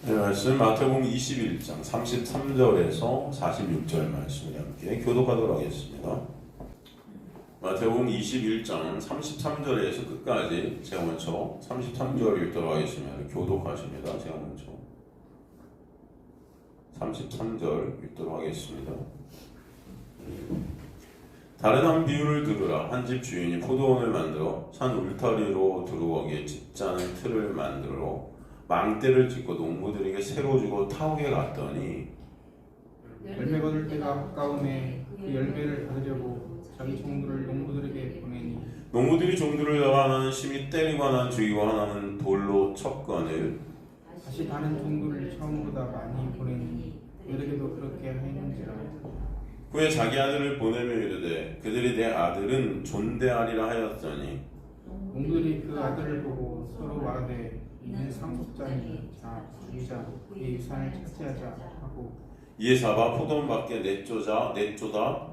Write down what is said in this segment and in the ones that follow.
네, 말씀 마태복음 21장 33절에서 46절 말씀을 함께 교독하도록 하겠습니다. 마태복음 21장 33절에서 끝까지 제가 먼저 33절 읽도록 하겠습니다. 교독하십니다. 제가 먼저 33절 읽도록 하겠습니다. 다른 한 비유를 들으라. 한 집 주인이 포도원을 만들어 산 울타리로 두루거기에 집자는 틀을 만들어 망대를 짓고 농부들에게 새로 주고 타옥에 갔더니 열매 거둘 때가 가까우매 그 열매를 받으려고 자기 종들을 농부들에게 보내니 농부들이 종들을 잡아 하나는 심히 때리고 하나는 죽이고 하나는 돌로 쳤거늘 다시 다른 종들을 처음보다 많이 보내니 너에게도 그렇게 하였는지라. 후에 자기 아들을 보내며 이르되 그들이 내 아들은 존대하리라 하였더니 농부들이 그 아들을 보고 서로 말하되 이는 상속자니 자 죽이자 그의 유산을 차지하자 하고 이에 잡아 포도원 밖에 내쫓아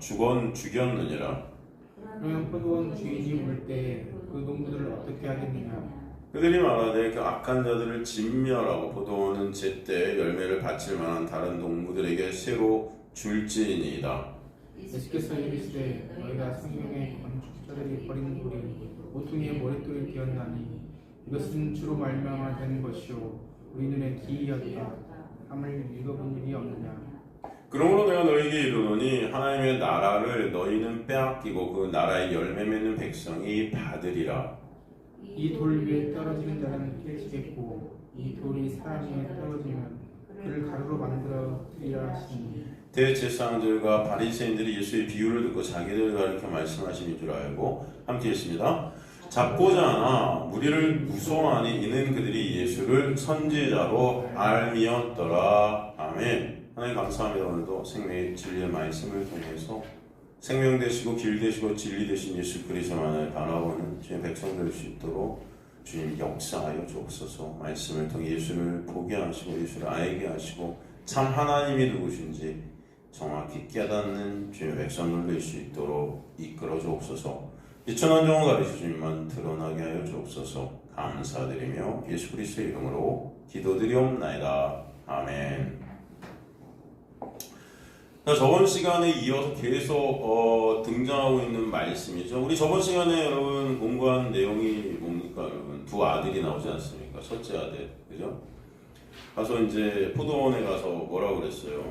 죽였느니라. 그러면 포도원 주인이 물 때 그 농부들을 어떻게 하겠느냐. 그들이 말하되 그 악한 자들을 진멸하고 포도원은 제때 열매를 바칠 만한 다른 농부들에게 새로 줄지니이다. 예수께서 이르시되 너희가 성경의 건축자들이 버린 돌이 모퉁이의 머릿돌을 기었나니 이것은 주로 말미암아 된 것이요 우리 눈에 기이하도다 함을 읽어본 일이 없느냐. 그러므로 내가 너희에게 이르노니 하나님의 나라를 너희는 빼앗기고 그 나라의 열매 맺는 백성이 받으리라. 이 돌 위에 떨어지는 자는 깨지겠고 이 돌이 사람 위에 떨어지면 그를 가루로 만들어뜨리라 하시니. 대제사장들과 바리새인들이 예수의 비유를 듣고 자기들을 가리켜 말씀하시는 줄 알고 함께 했습니다. 잡고자 하나 무리를 무서워하니 이는 그들이 예수를 선지자로 알미었더라. 아멘. 하나님 감사합니다. 오늘도 생명의 진리의 말씀을 통해서 생명 되시고 길 되시고 진리 되신 예수 그리스도만을 바라보는 주의 백성 될 수 있도록 주님 역사하여 주옵소서. 말씀을 통해 예수를 보게 하시고 예수를 알게 하시고 참 하나님이 누구신지 정확히 깨닫는 주의 백성들 될 수 있도록 이끌어 주옵소서. 이천한 종을 가르쳐 주님만 드러나게 하여 주옵소서. 감사드리며 예수 그리스도의 이름으로 기도드리옵나이다. 아멘. 저번 시간에 이어서 계속 등장하고 있는 말씀이죠. 우리 저번 시간에 여러분 공부한 내용이 뭡니까? 여러분 두 아들이 나오지 않습니까? 첫째 아들, 그죠? 가서 이제 포도원에 가서 뭐라고 그랬어요?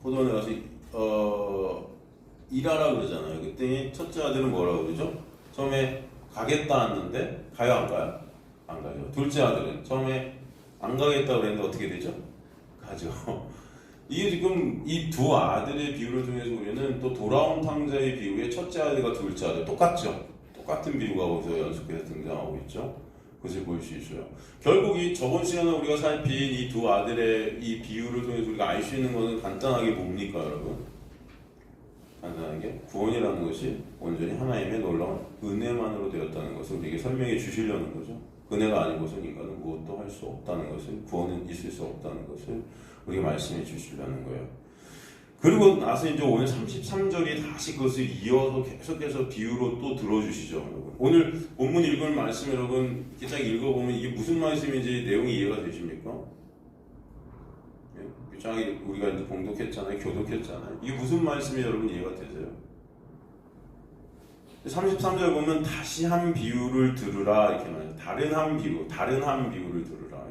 포도원에 가서 일하라 그러잖아요. 그때 첫째 아들은 뭐라고 그러죠? 처음에 가겠다 했는데 가요 안 가요? 안 가죠. 둘째 아들은 처음에 안 가겠다 그랬는데 어떻게 되죠? 가죠. 이게 지금 이 두 아들의 비유를 통해서 우리는 또 돌아온 탕자의 비유에 첫째 아들과 둘째 아들 똑같죠. 똑같은 비유가 거기서 연속해서 등장하고 있죠. 그것을 볼 수 있어요. 결국 이 저번 시간에 우리가 살핀 이 두 아들의 이 비유를 통해서 우리가 알 수 있는 것은 간단하게 뭡니까, 여러분? 간단하게 구원이라는 것이 온전히 하나님의 놀라운 은혜만으로 되었다는 것을 우리에게 설명해 주시려는 거죠. 은혜가 아닌 것은 인간은 무엇도 할 수 없다는 것을, 구원은 있을 수 없다는 것을 우리에게 말씀해 주시려는 거예요. 그리고 나서 이제 오늘 33절이 다시 그것을 이어서 계속해서 비유로 또 들어주시죠, 여러분. 오늘 본문 읽은 말씀 여러분 이렇게 딱 읽어보면 이게 무슨 말씀인지 내용이 이해가 되십니까? 쫙 우리가 이제 봉독했잖아요, 교독했잖아요. 이게 무슨 말씀이 여러분 이해가 되세요? 33절 보면 다시 한 비유를 들으라 이렇게 말해요. 다른 한 비유를 들으라.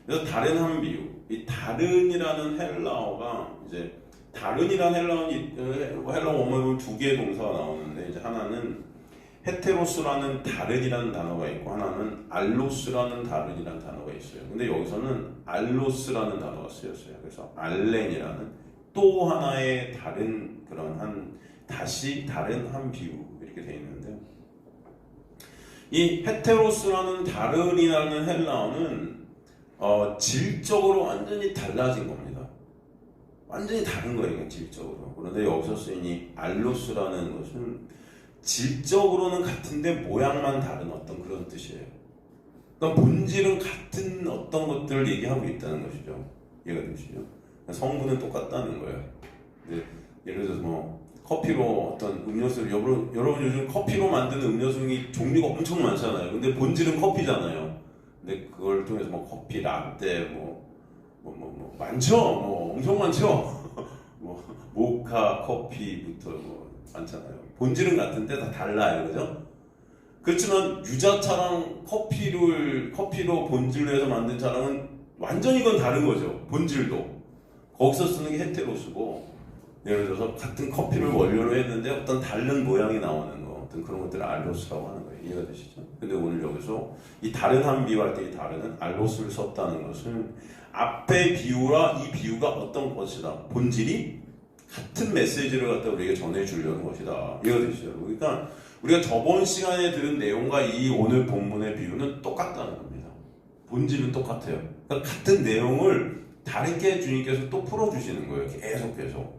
그래서 다른 한 비유, 이 다른이라는 헬라어가 이제 다른이라는 헬라어 원어로 두 개의 동사가 나오는데 이제 하나는 헤테로스라는 다른이라는 단어가 있고 하나는 알로스라는 다른이라는 단어가 있어요. 근데 여기서는 알로스라는 단어가 쓰였어요. 그래서 알렌이라는 또 하나의 다른 그런 다시 다른 한 비유 이렇게 되어 있는데 이 헤테로스라는 다른이라는 헬라어는 질적으로 완전히 달라진 겁니다. 완전히 다른 거예요, 질적으로. 그런데 여기서 쓰인 이 알로스라는 것은 질적으로는 같은데 모양만 다른 어떤 그런 뜻이에요. 그러니까 본질은 같은 어떤 것들을 얘기하고 있다는 것이죠. 이해가 되시죠? 성분은 똑같다는 거예요. 근데 예를 들어서 뭐 커피로 어떤 음료수를 여러분 요즘 커피로 만드는 음료수의 종류가 엄청 많잖아요. 근데 본질은 커피잖아요. 근데 그걸 통해서 뭐 커피, 라떼, 많죠. 엄청 많죠. 뭐 모카, 커피부터 많잖아요. 본질은 같은데 다 달라요, 그죠? 그렇지만 유자차랑 커피로 본질로 해서 만든 차랑은 완전히 이건 다른 거죠. 본질도. 거기서 쓰는 게 헤테로스고, 예를 들어서 같은 커피를 원료로 했는데 어떤 다른 모양이 나오는 거, 어떤 그런 것들을 알로스라고 하는 거예요. 이해가 되시죠? 근데 오늘 여기서 이 다른 한 비유할 때 이 다른은 알로스를 썼다는 것은 앞의 비유와 이 비유가 어떤 것이다. 본질이 같은 메시지를 갖다 우리에게 전해주려는 것이다. 이해가 되시죠? 그러니까 우리가 저번 시간에 들은 내용과 이 오늘 본문의 비유는 똑같다는 겁니다. 본질은 똑같아요. 그러니까 같은 내용을 다르게 주님께서 또 풀어주시는 거예요. 계속해서.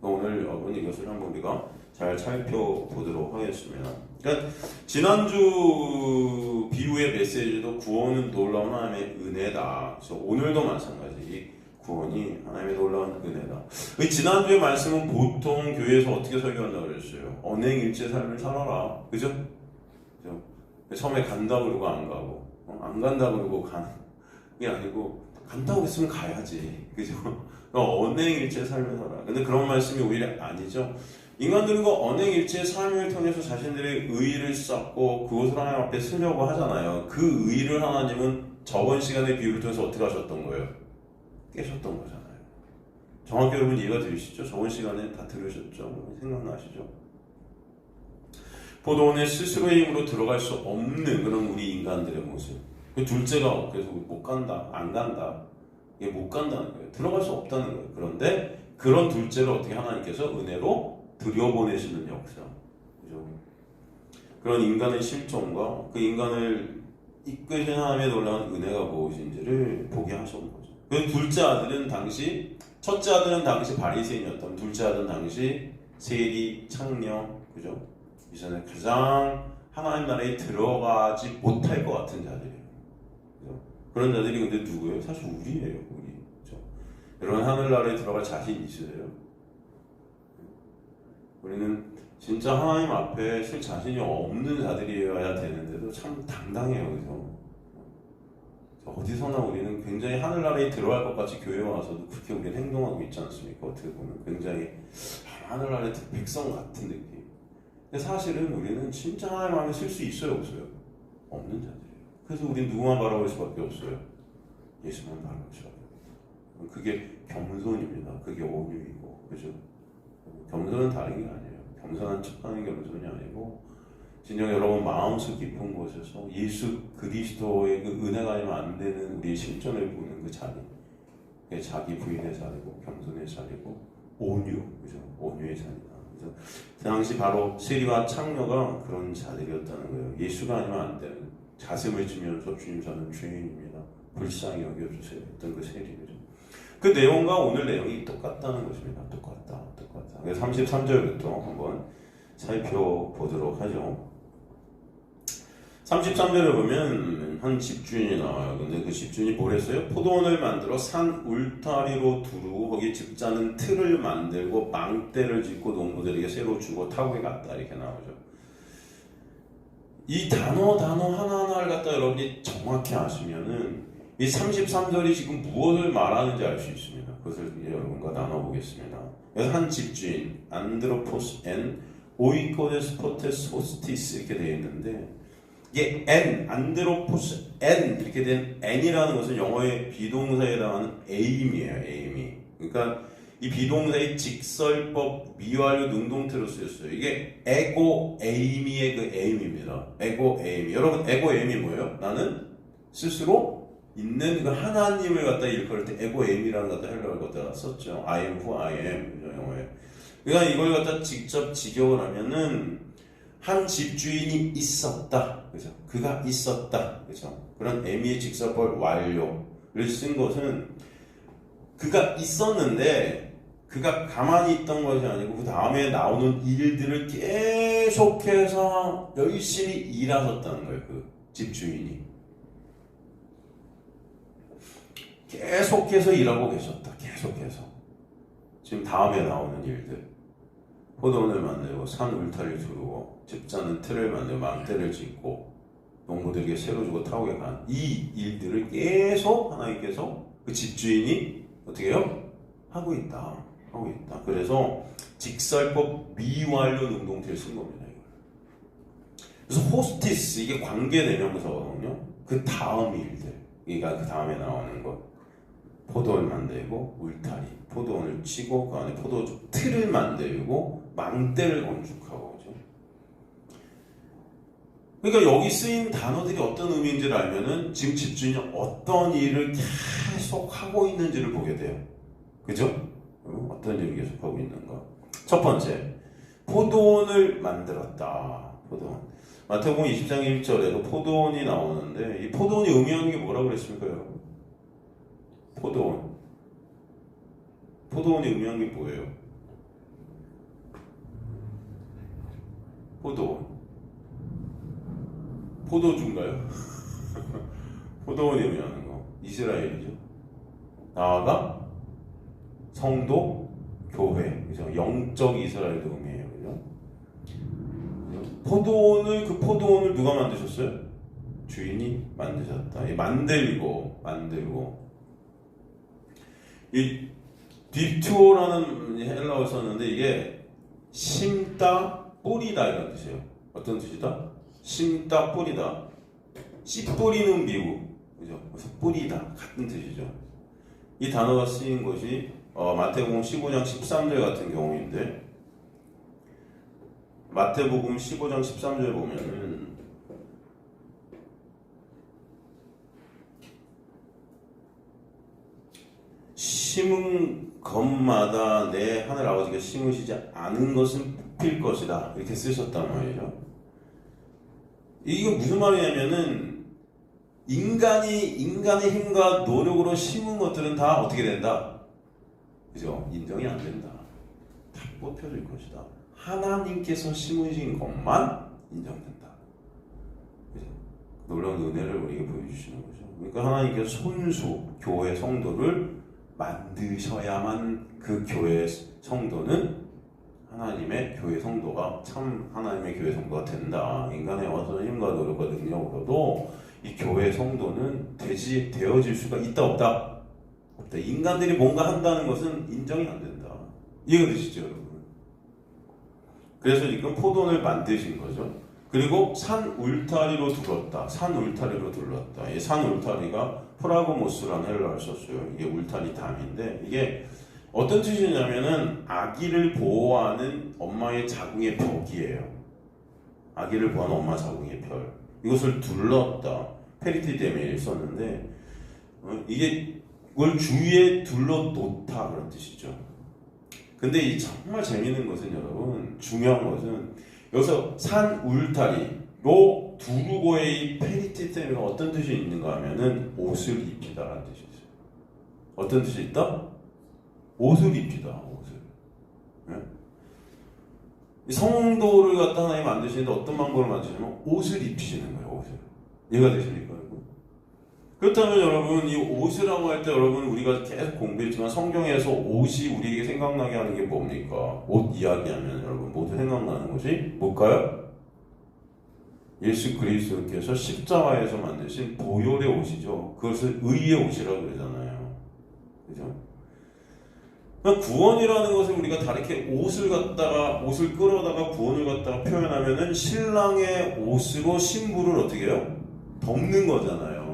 오늘 여러분 이것을 한번 우리가 잘 살펴보도록 하겠습니다. 그러니까 지난주 비유의 메시지도 구원은 놀라운 하나님의 은혜다. 그래서 오늘도 마찬가지. 이 구원이 하나님의 놀라운 은혜다. 지난주의 말씀은 보통 교회에서 어떻게 설교한다고 그랬어요? 언행일체 삶을 살아라. 그죠? 처음에 간다 그러고 안 가고, 안 간다 그러고 가는 게 아니고 간다고 했으면 가야지. 그죠? 언행일체 삶을 살아라. 근데 그런 말씀이 오히려 아니죠. 인간들은 그 언행일체의 삶을 통해서 자신들의 의의를 쌓고 그것을 하나님 앞에 쓰려고 하잖아요. 그 의의를 하나님은 저번 시간의 비유를 통해서 어떻게 하셨던 거예요? 깨셨던 거잖아요. 정확히 여러분 이해가 되시죠? 저번 시간에 다 들으셨죠? 생각나시죠? 포도원에 스스로의 힘으로 들어갈 수 없는 그런 우리 인간들의 모습. 그 둘째가 계속 못 간다, 안 간다. 이게 못 간다는 거예요. 들어갈 수 없다는 거예요. 그런데 그런 둘째를 어떻게 하나님께서 은혜로 들여보내시는 역사. 그죠? 그런 인간의 실존과 그 인간을 이끄신 하나님의 놀라운 은혜가 무엇인지를 보게 하신 거죠. 그 둘째 아들은 당시, 첫째 아들은 당시 바리새인이었다면 둘째 아들은 당시 세리, 창녀, 그죠? 이전에 가장 하나님 나라에 들어가지 못할 것 같은 자들이에요. 그죠? 그런 자들이 근데 누구예요? 사실 우리예요, 우리. 그죠? 여러분 하늘나라에 들어갈 자신 있으세요? 우리는 진짜 하나님 앞에 쓸 자신이 없는 자들이어야 되는데도 참 당당해요. 그죠? 어디서나 우리는 굉장히 하늘나라에 들어갈 것 같이 교회에 와서도 그렇게 우리는 행동하고 있지 않습니까? 어떻게 보면 굉장히 하늘나라의 백성 같은 느낌. 근데 사실은 우리는 진짜 하나님 안에 쓸 수 있어요, 없어요? 없는 자들이에요. 그래서 우리는 누구만 바라볼 수밖에 없어요? 예수만 바라볼 수밖에 없어요. 그게 겸손입니다. 그게 온유이고, 그죠? 겸손은 다른 게 아니에요. 겸손한 척하는 겸손이 아니고 진정 여러분 마음속 깊은 곳에서 예수 그리스도의 그 은혜가 아니면 안 되는 우리의 실존을 보는 그 자리, 자기 부인의 자리고 겸손의 자리고 온유, 그죠? 온유의 자리다. 그래서 그 당시 바로 세리와 창녀가 그런 자들이었다는 거예요. 예수가 아니면 안 되는 자sem을 지면서 주님 저는 죄인입니다. 불쌍히 여겨주세요. 했던 그 세리, 그죠? 그 내용과 오늘 내용이 똑같다는 것입니다. 똑같다. 그래서 33절부터 한번 살펴보도록 하죠. 33절에 보면 한 집주인이 나와요. 근데 그 집주인이 뭘 했어요? 포도원을 만들어 산 울타리로 두르고 거기 집자는 틀을 만들고 망대를 짓고 농부들에게 새로 주고 타국에 갔다. 이렇게 나오죠. 이 단어 하나하나를 갖다 여러분이 정확히 아시면은 이 33절이 지금 무엇을 말하는지 알 수 있습니다. 그것을 이제 여러분과 나눠보겠습니다. 그래서 한 집주인 안드로포스 엔 오이코데스 포테스 호스티스 이렇게 되어 있는데 이게 엔 안드로포스 엔 이렇게 된 엔이라는 것은 영어의 비동사에 해당하는 에임이에요. 에임이. 그러니까 이 비동사의 직설법 미완료 능동태로 쓰였어요. 이게 에고 에이미의 그 에임입니다. 에고 에이미. 여러분 에고 에임이 뭐예요? 나는 스스로 있는 그 하나님을 갖다 일컬을 때 에고 에임이라는 갖다 헬라어를 갖다 썼죠. I am who I am. 그죠? 영어에. 그러니까 이걸 갖다 직접 직역을 하면은 한 집주인이 있었다. 그죠? 그가 있었다. 그죠? 그런 에미의 직설법 완료를 쓴 것은 그가 있었는데 그가 가만히 있던 것이 아니고 그 다음에 나오는 일들을 계속해서 열심히 일하셨다는 거예요. 그 집주인이. 계속해서 일하고 계셨다. 계속해서. 지금 다음에 나오는 일들. 포도원을 만들고 산 울타리를 두르고 집자는 틀을 만들고 망대를 짓고 농부들에게 새로 주고 타오게 간 이 일들을 계속 하나님께서 그 집주인이 어떻게 해요? 하고 있다. 그래서 직설법 미완료 능동태를 쓴 겁니다. 그래서 호스티스, 이게 관계대명사거든요. 그 다음 일들, 그러니까 그 다음에 나오는 것, 포도를 만들고 울타리, 포도원을 치고 그 안에 포도주 틀을 만들고 망대를 건축하고, 그죠? 그러니까 여기 쓰인 단어들이 어떤 의미인지를 알면은 지금 집주인이 어떤 일을 계속 하고 있는지를 보게 돼요. 그죠? 어떤 일을 계속 하고 있는가? 첫 번째, 포도원을 만들었다. 포도원. 마태복음 20장 1절에도 포도원이 나오는데 이 포도원이 의미하는 게 뭐라고 그랬습니까, 여러분? 포도원이 의미하는 게 뭐예요? 포도주인가요? 포도원이 의미하는 거 이스라엘이죠. 나아가 성도, 교회, 그죠? 영적 이스라엘도 의미해요, 그죠? 그 포도원을 누가 만드셨어요? 주인이 만드셨다. 만들고 이 딥투어라는 헬라어를 썼는데 이게 심다, 뿌리다 이런 뜻이에요. 어떤 뜻이다? 심다, 뿌리다. 씨 뿌리는 비유, 그죠? 그래서 뿌리다 같은 뜻이죠. 이 단어가 쓰인 것이 마태복음 15장 13절 같은 경우인데, 마태복음 15장 13절 보면은 심은 것마다 내 하늘 아버지가 심으시지 않은 것은 뽑힐 것이다, 이렇게 쓰셨단 말이죠. 이게 무슨 말이냐면은 인간의 힘과 노력으로 심은 것들은 다 어떻게 된다? 그죠? 인정이 안 된다. 다 뽑혀질 것이다. 하나님께서 심으신 것만 인정된다. 그죠? 놀라운 은혜를 우리에게 보여주시는 거죠. 그러니까 하나님께서 손수 교회 성도를 만드셔야만 그 교회 성도는 하나님의 교회 성도가 참 하나님의 교회 성도가 된다. 인간의 어떤 힘과 노력과 능력으로도 이 교회 성도는 되어질 수가 있다 없다? 없다. 인간들이 뭔가 한다는 것은 인정이 안 된다. 이해가 되시죠, 여러분? 그래서 지금 포도원을 만드신 거죠. 그리고 산 울타리로 둘렀다. 이 산 울타리가 프라고모스라는 헬라어를 썼어요. 이게 울타리 담인데 이게 어떤 뜻이냐면은 아기를 보호하는 엄마의 자궁의 벽이에요. 아기를 보호하는 엄마 자궁의 벽. 이것을 둘렀다. 페리티데미를 썼는데 이게 이걸 주위에 둘러 놓다 그런 뜻이죠. 근데 이 정말 재미있는 것은 여러분, 중요한 것은 여기서 산 울타리로 두르고의 이 페리티데미가 어떤 뜻이 있는가 하면은 옷을 입히다라는 뜻이 있어요. 어떤 뜻이 있다? 옷을 입히다. 옷을. 네? 성도를 갖다 하나님 만드시는데 어떤 방법을 만드시냐면 옷을 입히시는 거예요. 옷을. 이해가 되십니까? 그렇다면 여러분, 이 옷이라고 할 때 여러분 우리가 계속 공부했지만 성경에서 옷이 우리에게 생각나게 하는 게 뭡니까? 옷 이야기하면 여러분 모두 생각나는 것이 뭘까요? 예수 그리스도께서 십자가에서 만드신 보혈의 옷이죠. 그것을 의의 옷이라고 그러잖아요. 그죠? 구원이라는 것을 우리가 다르게 옷을 끌어다가 구원을 갖다가 표현하면은 신랑의 옷으로 신부를 어떻게 해요? 덮는 거잖아요.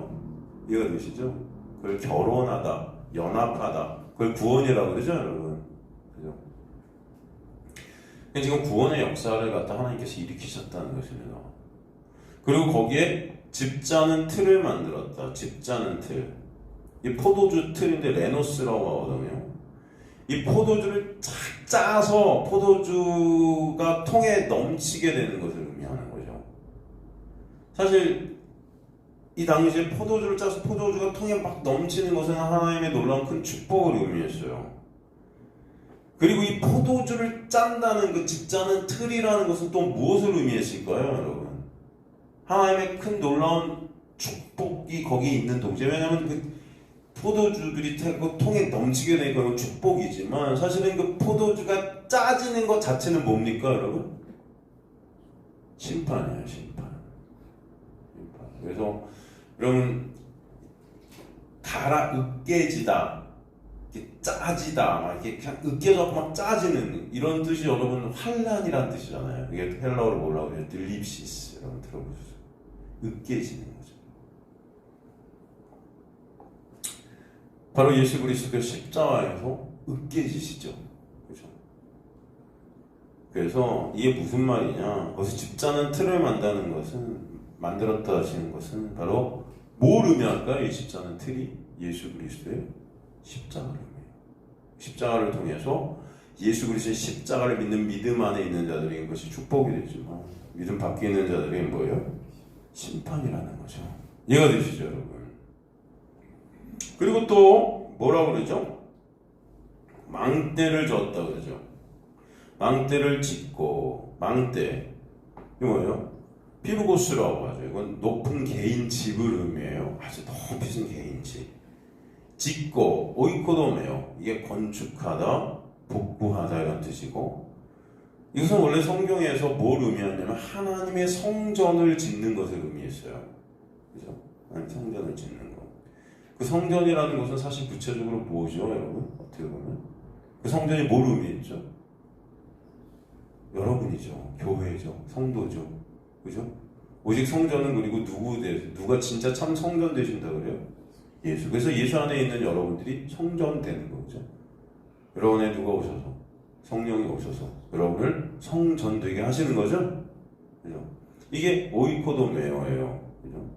이해가 되시죠? 그걸 결혼하다, 연합하다, 그걸 구원이라고 그러죠, 여러분. 그죠? 지금 구원의 역사를 갖다 하나님께서 일으키셨다는 것입니다. 그리고 거기에 집자는 틀을 만들었다. 집자는 틀. 이 포도주 틀인데 레노스라고 하거든요. 이 포도주를 쫙 짜서 포도주가 통에 넘치게 되는 것을 의미하는 거죠. 사실 이 당시에 포도주를 짜서 포도주가 통에 막 넘치는 것은 하나님의 놀라운 큰 축복을 의미했어요. 그리고 이 포도주를 짠다는 그 집자는 틀이라는 것은 또 무엇을 의미했을까요, 여러분? 하나님의 큰 놀라운 축복이 거기 있는 동시에, 왜냐하면 그 포도주들이 통에 넘치게 되니까 그건 축복이지만 사실은 그 포도주가 짜지는 것 자체는 뭡니까, 여러분? 심판이에요, 심판. 그래서 여러분 으깨지다, 이렇게 짜지다, 막 이렇게 그냥 으깨져서 막 짜지는 이런 뜻이 여러분 환란이라는 뜻이잖아요. 이게 헬라어로 뭐라고 해요? 들립시스. 여러분 들어보셨어요? 으깨지는 거죠. 바로 예수 그리스도의 십자가에서 으깨지시죠. 그죠? 그래서 이게 무슨 말이냐? 거기서 십자는 틀을 만들었다 하시는 것은 바로 뭘 의미할까요? 이 십자는 틀이 예수 그리스도의 십자가를 의미해요. 십자가를 통해서 예수 그리스도의 십자가를 믿는 믿음 안에 있는 자들에게 그것이 축복이 되지만 믿음 밖에 있는 자들에게 뭐예요? 심판이라는 거죠. 이해가 되시죠, 여러분? 그리고 또 뭐라고 그러죠? 망대를 졌다 그러죠. 망대를 짓고, 망대 이거 뭐예요? 피르고스라고 하죠. 이건 높은 개인 집을 의미해요. 아주 높으신 개인 집. 짓고, 오이코도메요. 이게 건축하다, 복구하다 이런 뜻이고, 이것은 원래 성경에서 뭘 의미하냐면 하나님의 성전을 짓는 것을 의미했어요. 그죠? 하나님 성전을 짓는 것. 그 성전이라는 것은 사실 구체적으로 뭐죠, 여러분? 어떻게 보면 그 성전이 뭘 의미했죠? 여러분이죠. 교회죠. 성도죠. 그죠? 오직 성전은 그리고 누가 진짜 참 성전 되신다 그래요? 예수. 그래서 예수 안에 있는 여러분들이 성전 되는 거죠. 여러분에 누가 오셔서 성령이 오셔서 여러분을 성전 되게 하시는 거죠. 그죠? 이게 오이코도메어예요. 그죠?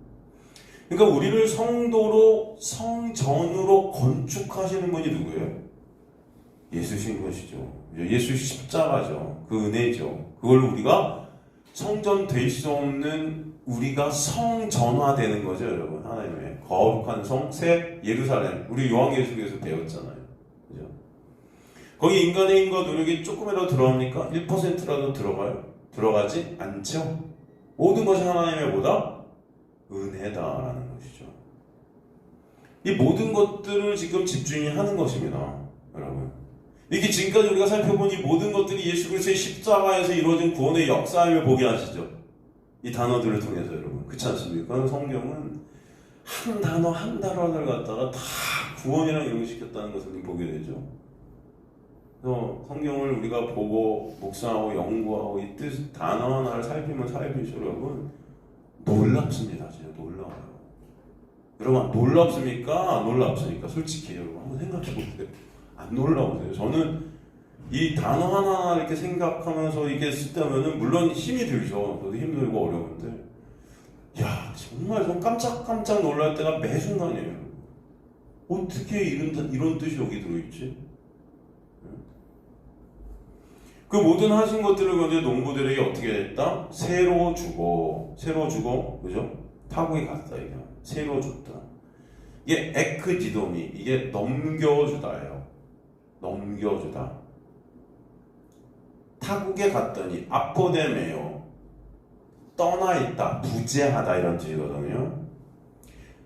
그러니까 우리를 성도로 성전으로 건축하시는 분이 누구예요? 예수신 것이죠. 예수 십자가죠. 그 은혜죠. 그걸 우리가 성전 될 수 없는 우리가 성전화되는 거죠, 여러분. 하나님의 거룩한 성, 새 예루살렘. 우리 요한계시록에서 배웠잖아요. 그죠? 거기 인간의 힘과 노력이 조금이라도 들어갑니까? 1%라도 들어가요? 들어가지 않죠? 모든 것이 하나님의 뭐다? 은혜다라는 것이죠. 이 모든 것들을 지금 집중이 하는 것입니다, 여러분. 이게 지금까지 우리가 살펴본 이 모든 것들이 예수 그리스도의 십자가에서 이루어진 구원의 역사임을 보게 하시죠. 이 단어들을 통해서 여러분. 그렇지 않습니까? 성경은 한 단어 한 단어를 갖다가 다 구원이랑 연결시켰다는 것을 보게 되죠. 그래서 성경을 우리가 보고 묵상하고 연구하고 이 뜻 단어 하나를 살피면 살필수록 여러분 놀랍습니다. 진짜 놀라워요. 여러분 놀랍습니까? 안 놀랍습니까? 솔직히 여러분 한번 생각해 보세요. 안 놀라우세요? 저는 이 단어 하나 이렇게 생각하면서 이게 쓰다면은 물론 힘이 들죠. 저도 힘들고 어려운데, 야 정말 좀 깜짝깜짝 놀랄 때가 매 순간이에요. 어떻게 이런 뜻이 여기 들어있지? 그 모든 하신 것들을 근데 농부들에게 어떻게 했다? 새로 주고, 그죠? 타국이 갔다 이게 새로 줬다. 이게 에크디도미, 이게 넘겨주다예요. 넘겨주다. 타국에 갔더니 아포데메요. 떠나 있다, 부재하다 이런 뜻이거든요.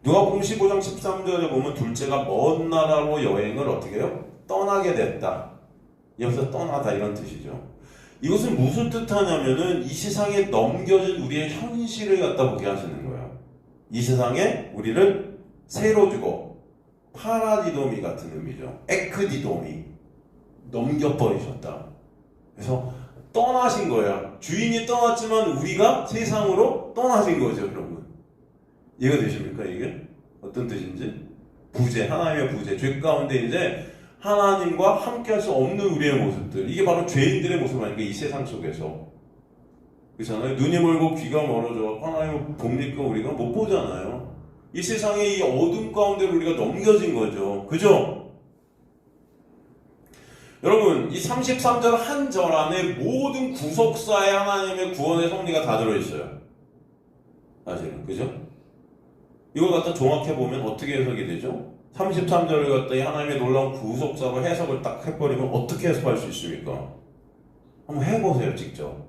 누가복음 15장 13절에 보면 둘째가 먼 나라로 여행을 어떻게 해요? 떠나게 됐다. 여기서 떠나다 이런 뜻이죠. 이것은 무슨 뜻하냐면은 이 세상에 넘겨진 우리의 현실을 갖다 보게 하시는 거예요. 이 세상에 우리를 새로 주고 파라디도미 같은 의미죠. 에크디도미 넘겨버리셨다. 그래서 떠나신 거예요. 주인이 떠났지만 우리가 세상으로 떠나신 거죠, 여러분. 이해가 되십니까? 이게 어떤 뜻인지? 부재, 하나님의 부재, 죄 가운데 이제 하나님과 함께 할 수 없는 우리의 모습들, 이게 바로 죄인들의 모습 아닙니까? 이 세상 속에서. 그렇잖아요. 눈이 멀고 귀가 멀어져 하나님을 봅니까? 우리가 못 보잖아요. 이 세상의 이 어둠 가운데로 우리가 넘겨진 거죠. 그죠? 여러분, 이 33절 한 절 안에 모든 구속사의 하나님의 구원의 섭리가 다 들어있어요. 사실은. 그죠? 이걸 갖다 종합해보면 어떻게 해석이 되죠? 33절을 갖다 이 하나님의 놀라운 구속사로 해석을 딱 해버리면 어떻게 해석할 수 있습니까? 한번 해보세요, 직접.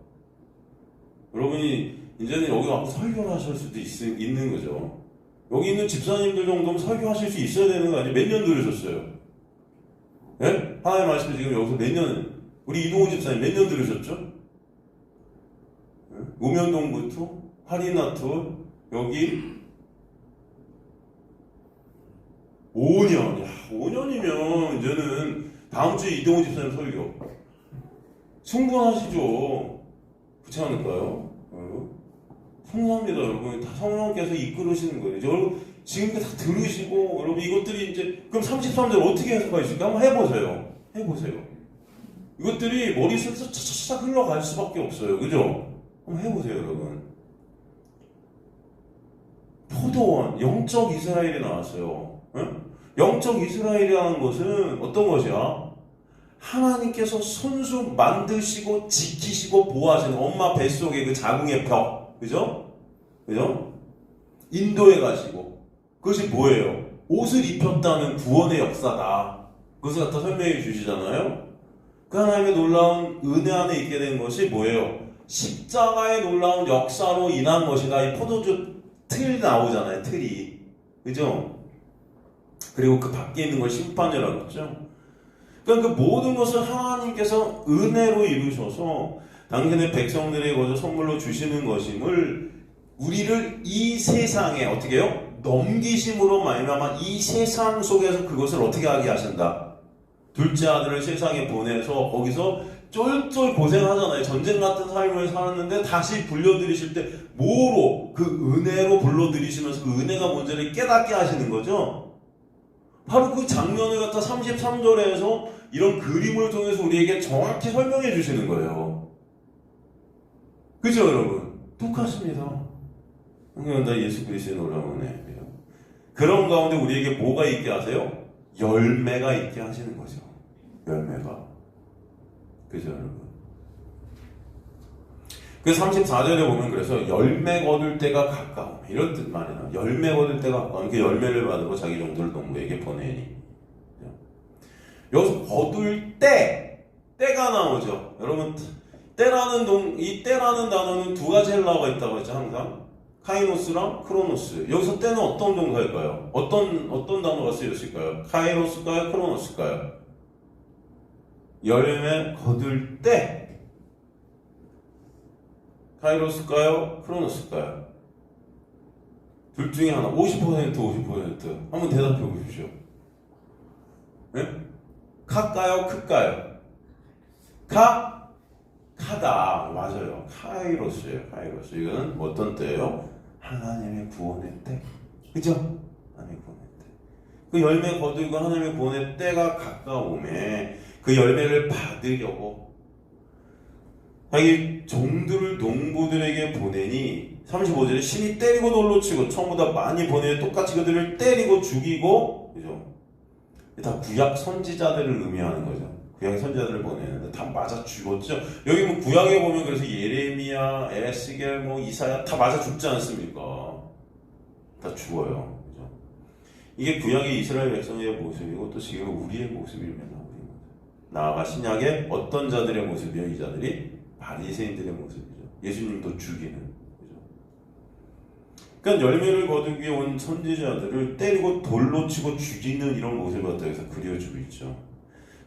여러분이 이제는 여기 와서 설교를 하실 수도 있는 거죠. 여기 있는 집사님들 정도면 설교하실 수 있어야 되는 거 아니에요? 몇 년 들으셨어요? 예? 하나님 말씀 지금 여기서 몇 년, 우리 이동호 집사님 몇 년 들으셨죠? 예? 우명동부터 하리나투 여기 5년이면 이제는 다음 주에 이동훈 집사님 설교 충분하시죠? 그렇지 않을까요? 성공합니다, 여러분. 다 성령께서 이끌으시는 거예요. 여러분 지금까지 다 들으시고 여러분 이것들이 이제 그럼 33절 어떻게 해석할 수 있을까? 한번 해보세요. 이것들이 머릿속에서 차차차 흘러갈 수밖에 없어요. 그죠? 한번 해보세요, 여러분. 포도원, 영적 이스라엘이 나왔어요. 응? 영적 이스라엘이라는 것은 어떤 것이야? 하나님께서 손수 만드시고 지키시고 보호하시는 엄마 뱃속의 그 자궁의 벽. 그죠? 인도에 가시고. 그것이 뭐예요? 옷을 입혔다는 구원의 역사다. 그것을 갖다 설명해 주시잖아요. 그 하나님의 놀라운 은혜 안에 있게 된 것이 뭐예요? 십자가의 놀라운 역사로 인한 것이다. 이 포도주 틀 나오잖아요. 틀이. 그죠? 그리고 그 밖에 있는 걸 심판이라고 했죠. 그러니까 그 모든 것을 하나님께서 은혜로 이루셔서 당신의 백성들에게 거저 선물로 주시는 것임을 우리를 이 세상에 어떻게 해요? 넘기심으로 말미암아 이 세상 속에서 그것을 어떻게 하게 하신다. 둘째 아들을 세상에 보내서 거기서 쫄쫄 고생하잖아요. 전쟁 같은 삶을 살았는데 다시 불러들이실 때 뭐로? 그 은혜로 불러들이시면서 그 은혜가 뭔지를 깨닫게 하시는 거죠. 바로 그 장면을 갖다 33절에서 이런 그림을 통해서 우리에게 정확히 설명해 주시는 거예요. 그죠, 여러분? 똑같습니다. 다 예수 그리스도의 놀라운 은혜예요. 그런 가운데 우리에게 뭐가 있게 하세요? 열매가 있게 하시는 거죠. 열매가. 그죠, 여러분? 그 34절에 보면 그래서 열매 거둘 때가 가까움. 이런 뜻 말이에요. 열매 거둘 때가 가까움. 그 열매를 받으러 자기 종들을 농부에게 보내니. 여기서 거둘 때가 나오죠. 여러분, 이 때라는 단어는 두 가지 헬라어가 있다고 했죠, 항상. 카이노스랑 크로노스. 여기서 때는 어떤 동사일까요? 어떤 단어가 쓰였을까요? 카이노스일까요? 크로노스일까요? 열매 거둘 때. 카이로스일까요? 크로노스일까요? 둘 중에 하나. 50%, 50%. 한번 대답해 보십시오. 네? 카일까요? 크일까요? 카다. 맞아요. 카이로스예요. 카이로스. 이거는 어떤 때예요? 하나님의 구원의 때. 그죠? 하나님의 구원의 때. 그 열매 거두고 하나님의 구원의 때가 가까움에 그 열매를 받으려고 자기 종들을 농부들에게 보내니 35절에 신이 때리고 돌로 치고 처음보다 많이 보내 똑같이 그들을 때리고 죽이고 그죠? 다 구약 선지자들을 의미하는 거죠. 구약 선지자들을 보내는데 다 맞아 죽었죠. 여기 뭐 구약에 보면 그래서 예레미야, 에스겔, 뭐 이사야 다 맞아 죽지 않습니까? 다 죽어요. 그죠? 이게 구약의 이스라엘 백성의 모습이고 또 지금 우리의 모습입니다. 나아가 신약의 어떤 자들의 모습이요? 이 자들이 바리새인들의 모습이죠. 예수님도 죽이는. 그죠? 그러니까 열매를 거두기 위해 온 선지자들을 때리고 돌로 치고 죽이는 이런 모습을 갖다 여기서 그려주고 있죠.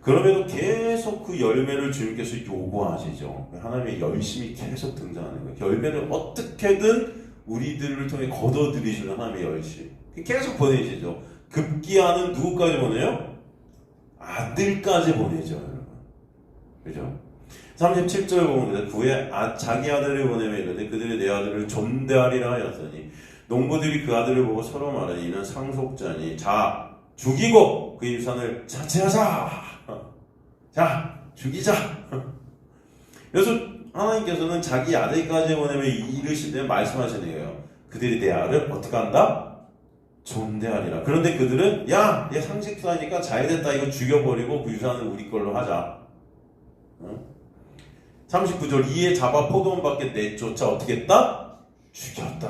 그럼에도 계속 그 열매를 주님께서 요구하시죠. 하나님의 열심이 계속 등장하는 거예요. 열매를 어떻게든 우리들을 통해 거둬들이시는 하나님의 열심. 계속 보내시죠. 급기야는 누구까지 보내요? 아들까지 보내죠, 여러분. 그죠? 37절 보면 그의 자기 아들을 보내며 이르되 그들이 내 아들을 존대하리라 하였더니 농부들이 그 아들을 보고 서로 말하니 이는 상속자니 자 죽이고 그 유산을 자체하자. 자 죽이자. 그래서 하나님께서는 자기 아들까지 보내며 이르시되 말씀하시는 거예요. 그들이 내 아들을 어떻게 한다? 존대하리라. 그런데 그들은 얘 상식사니까 잘됐다 이거 죽여버리고 그 유산을 우리 걸로 하자. 39절 이에 잡아 포도원 밖에 내쫓아 어떻게 했다? 죽였다.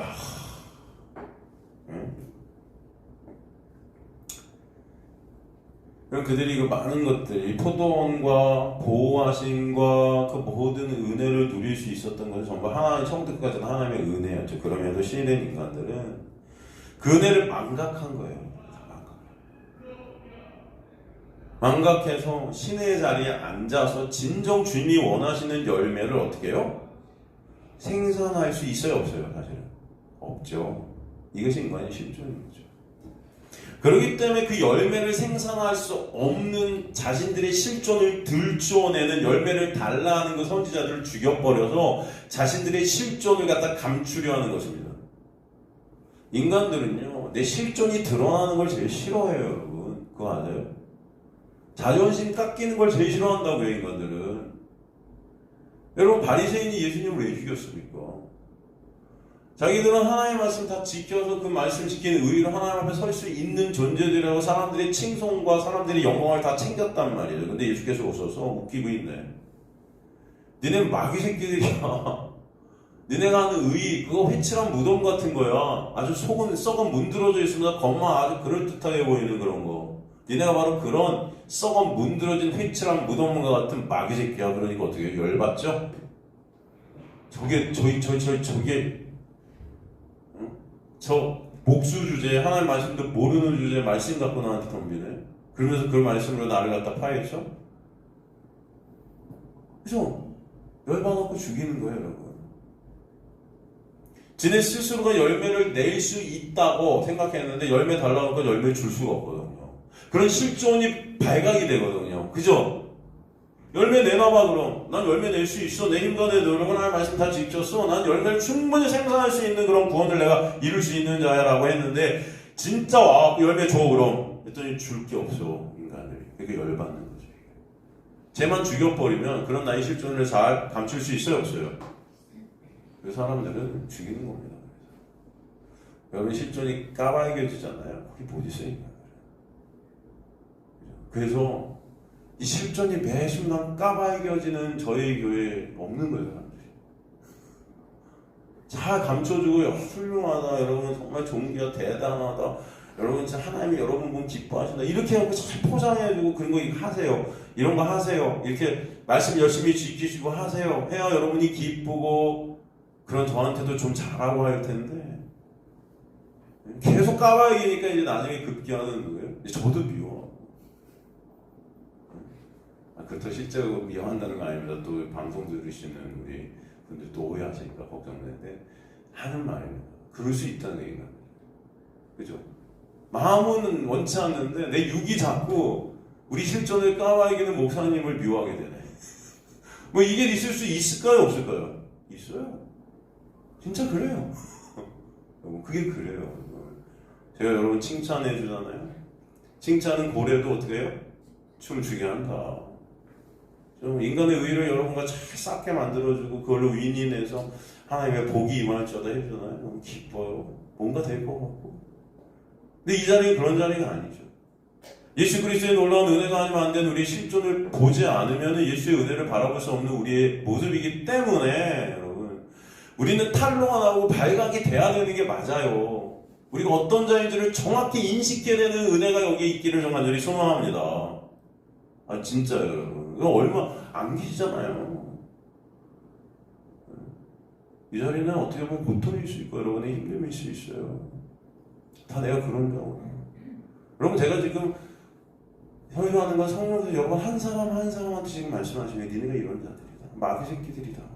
그럼 그들이 그 많은 것들, 이 포도원과 보호하심과 그 모든 은혜를 누릴 수 있었던 것은 전부 하나님 성득까지는 하나님의 은혜였죠. 그럼에도 신이 된 인간들은 그 은혜를 망각한 거예요. 망각해서 신의 자리에 앉아서 진정 주님이 원하시는 열매를 어떻게 해요? 생산할 수 있어요? 없어요? 사실은 없죠. 이것이 인간의 실존인 거죠. 그렇기 때문에 그 열매를 생산할 수 없는 자신들의 실존을 들추어내는 열매를 달라 하는 그 선지자들을 죽여버려서 자신들의 실존을 갖다 감추려 하는 것입니다. 인간들은요, 내 실존이 드러나는 걸 제일 싫어해요, 여러분. 그거 아세요? 자존심 깎이는 걸 제일 싫어한다고요, 인간들은. 여러분, 바리새인이 예수님을 왜 죽였습니까? 자기들은 하나님의 말씀 다 지켜서 그 말씀 지키는 의의로 하나님 앞에 설 수 있는 존재들이라고 사람들의 칭송과 사람들의 영광을 다 챙겼단 말이에요. 근데 예수께서 오셔서 웃기고 있네. 니네 마귀 새끼들이야. 니네가 하는 의의, 그거 회칠한 무덤 같은 거야. 아주 속은 썩은 문드러져 있습니다. 겉만 아주 그럴듯하게 보이는 그런 거. 니네가 바로 그런 썩은 문드러진 회칠한 무덤과 같은 마귀 새끼야. 그러니까 어떻게 열받죠? 저게 저 복수 주제, 하나님 말씀도 모르는 주제 말씀 갖고 나한테 덤비네. 그러면서 그 말씀으로 나를 갖다 파헤쳐? 그죠? 열받아갖고 죽이는 거예요, 여러분. 지네 스스로가 열매를 낼 수 있다고 생각했는데 열매 달라고 하니까 열매를 줄 수가 없거든요. 그런 실존이 발각이 되거든요. 그죠? 열매 내놔봐 그럼. 난 열매 낼 수 있어. 내 힘과 내 노력 하나님의 말씀 다 지켰어. 난 열매를 충분히 생산할 수 있는 그런 구원을 내가 이룰 수 있는 자야라고 했는데 진짜 와 열매 줘 그럼. 했더니 줄 게 없어 인간들이. 그게 열받는 거죠. 쟤만 죽여버리면 그런 나의 실존을 잘 감출 수 있어요 없어요? 그 사람들은 죽이는 겁니다. 여러분 실존이 까발겨지잖아요. 거기 못 있어요 인간들은. 그래서 이 실존이 매순간 까발겨지는 저희 교회에 없는 거예요, 사람들이. 잘 감춰주고, 훌륭하다, 여러분 정말 종기가 대단하다, 여러분 진짜 하나님이 여러분 보면 기뻐하신다, 이렇게 하고 잘 포장해주고 그런 거 하세요. 이런 거 하세요. 이렇게 말씀 열심히 지키시고 하세요. 해야 여러분이 기쁘고, 그런 저한테도 좀 잘하고 할 텐데, 계속 까발기니까 이제 나중에 급기야는 거예요. 저도 미워. 그렇다고 실제로 미워한다는 거 아닙니다. 또 방송 들으시는 우리 분들 또 오해하시니까 걱정되는데 하는 말입니다. 그럴 수 있다는 얘기가. 그죠? 마음은 원치 않는데 내 육이 자꾸 우리 실존을 까발기는 목사님을 미워하게 되네. 뭐 이게 있을 수 있을까요? 없을까요? 있어요. 진짜 그래요. 그게 그래요. 제가 여러분 칭찬해 주잖아요. 칭찬은 고래도 어떻게 해요? 춤추게 한다. 좀 인간의 의를 여러분과 잘 쌓게 만들어주고 그걸로 윈윈해서 하나님의 복이 임할지어다 해주잖아요. 너무 기뻐요. 뭔가 될 것 같고. 근데 이 자리는 그런 자리가 아니죠. 예수 그리스도의 놀라운 은혜가 아니면 안 되는 우리의 실존을 보지 않으면 예수의 은혜를 바라볼 수 없는 우리의 모습이기 때문에 여러분 우리는 탄로가 나오고 발각이 돼야 되는 게 맞아요. 우리가 어떤 자인지를 정확히 인식해야 되는 은혜가 여기에 있기를 정말 간절히 소망합니다. 아 진짜요 여러분. 얼마 안 계시잖아요. 이 자리는 어떻게 보면 고통일 수 있고 여러분의 힘듦일 수 있어요. 다 내가 그런가. 여러분 제가 지금 설교하는 건 성령께서 여러분 한 사람 한 사람한테 지금 말씀하시면 니네가 이런 자들이다. 마귀 새끼들이다.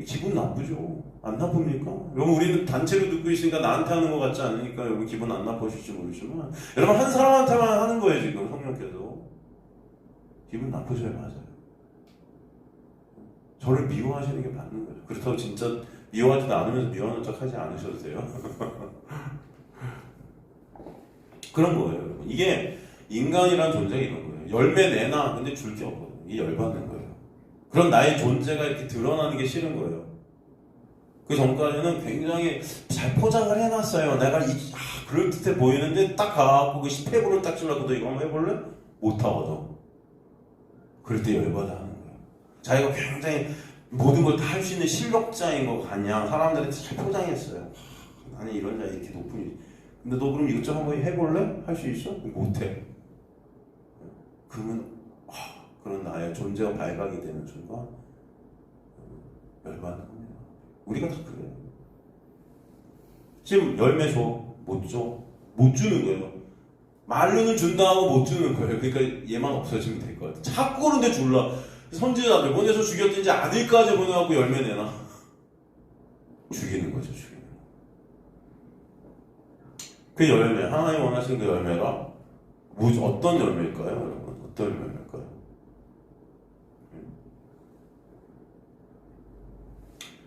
기분 나쁘죠? 안 나쁩니까? 여러분 우리는 단체로 듣고 있으니까 나한테 하는 것 같지 않으니까 여러분 기분 안 나쁘실지 모르지만 여러분 한 사람한테만 하는 거예요 지금 성령께서. 기분 나쁘셔야 맞아요. 저를 미워하시는 게 맞는 거죠. 그렇다고 진짜 미워하지도 않으면서 미워하는 척 하지 않으셔도 돼요. 그런 거예요 여러분. 이게 인간이란 존재가 이런 거예요. 열매 내나 근데 줄 게 없거든요. 이게 열받는 거예요. 그런 나의 존재가 이렇게 드러나는 게 싫은 거예요. 그 전까지는 굉장히 잘 포장을 해놨어요. 내가 그럴듯해 보이는데 딱 가갖고 그 스펙으로 딱 주려고 너 이거 한번 해볼래? 못하거든. 그럴 때 열받아 하는 거예요. 자기가 굉장히 모든 걸 다 할 수 있는 실력자인 것 같냐. 사람들한테 잘 포장했어요. 나는 이런 자 이렇게 높은 근데 너 그럼 이것 좀 한번 해볼래? 할 수 있어? 못해. 그러면 그런 나의 존재가 발각이 되는 순간 열받는 겁니다. 우리가 다 그래요. 지금 열매 줘? 못 줘? 못 주는 거예요. 말로는 준다 하고 못 주는 거예요. 그러니까 얘만 없어지면 될 것 같아요. 자꾸 그런데 줄라. 선지자들 보내서 죽였든지 아들까지 보내갖고 열매 내나? 죽이는 거죠, 죽이는 거. 그 열매, 하나님 원하시는 그 열매가 어떤 열매일까요, 여러분? 어떤 열매일까요?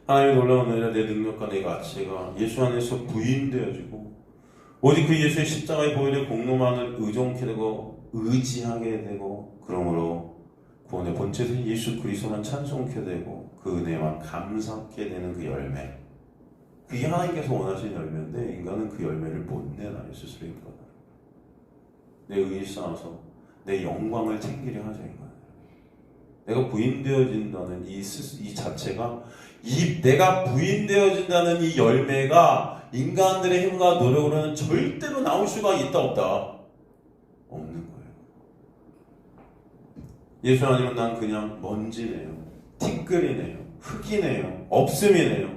하나님의 놀라운 은혜와 내 능력과 내 가치가 예수 안에서 부인되어지고 오직 그 예수의 십자가의 보혈의 공로만을 의존케 되고 의지하게 되고 그러므로 구원의 본체인 예수 그리스도만 찬송케 되고 그 은혜만 감사하게 되는 그 열매, 그게 하나님께서 원하시는 열매인데 인간은 그 열매를 못 내놔요. 스스로 인간은 내 의에 쌓아서 내 영광을 챙기려 하죠. 인간은 내가 부인되어진다는 이 자체가, 내가 부인되어진다는 이 열매가 인간들의 힘과 노력으로는 절대로 나올 수가 있다 없다? 없는 거예요. 예수 아니면 난 그냥 먼지네요, 티끌이네요, 흙이네요, 없음이네요.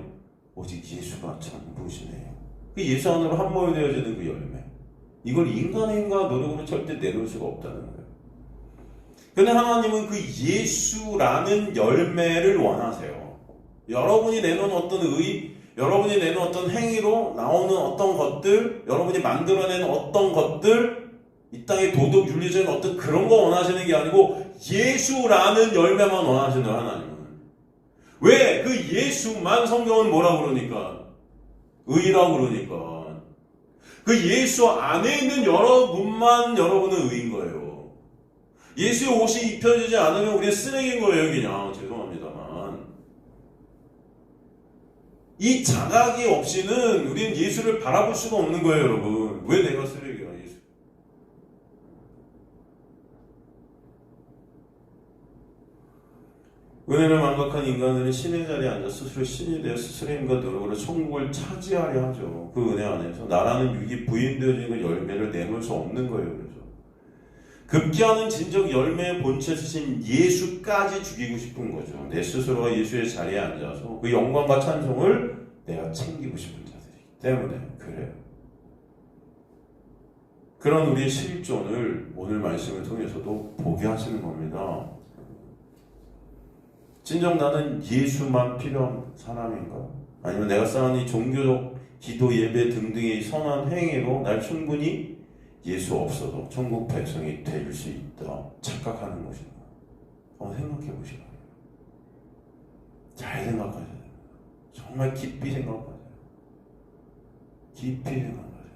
오직 예수가 전부시네요. 그 예수 안으로 함몰 되어지는 그 열매, 이걸 인간의 힘과 노력으로 절대 내놓을 수가 없다는 거예요. 그런데 하나님은 그 예수라는 열매를 원하세요. 여러분이 내놓은 어떤 여러분이 내놓은 어떤 행위로 나오는 어떤 것들, 여러분이 만들어낸 어떤 것들, 이 땅의 도덕 윤리적인 어떤 그런 거 원하시는 게 아니고 예수라는 열매만 원하시는 거예요. 하나님은. 왜? 그 예수만 성경은 뭐라고 그러니까? 의라고 그러니까. 그 예수 안에 있는 여러분만 여러분은 의인 거예요. 예수의 옷이 입혀지지 않으면 우리는 쓰레기인 거예요. 그냥 죄송합니다만. 이 자각이 없이는 우리는 예수를 바라볼 수가 없는 거예요. 여러분. 왜 내가 쓰레기야? 예수. 은혜를 망각한 인간들은 신의 자리에 앉아 스스로 신이 되어 스스로의 힘과 노력으로 천국을 차지하려 하죠. 그 은혜 안에서 나라는 육이 부인되어지는 그 열매를 내놓을 수 없는 거예요. 그래서 급기야는 진정 열매의 본체이신 예수까지 죽이고 싶은 거죠. 내 스스로가 예수의 자리에 앉아서 그 영광과 찬송을 내가 챙기고 싶은 자들이기 때문에 그래요. 그런 우리의 실존을 오늘 말씀을 통해서도 보게 하시는 겁니다. 진정 나는 예수만 필요한 사람인가? 아니면 내가 쌓은 이 종교적 기도, 예배 등등의 선한 행위로 날 충분히 예수 없어도 천국 백성이 될 수 있다 착각하는 것인가? 한번 생각해 보시라. 잘 생각하셔야 돼요. 정말 깊이 생각하셔야 돼요. 깊이 생각하셔야 돼요.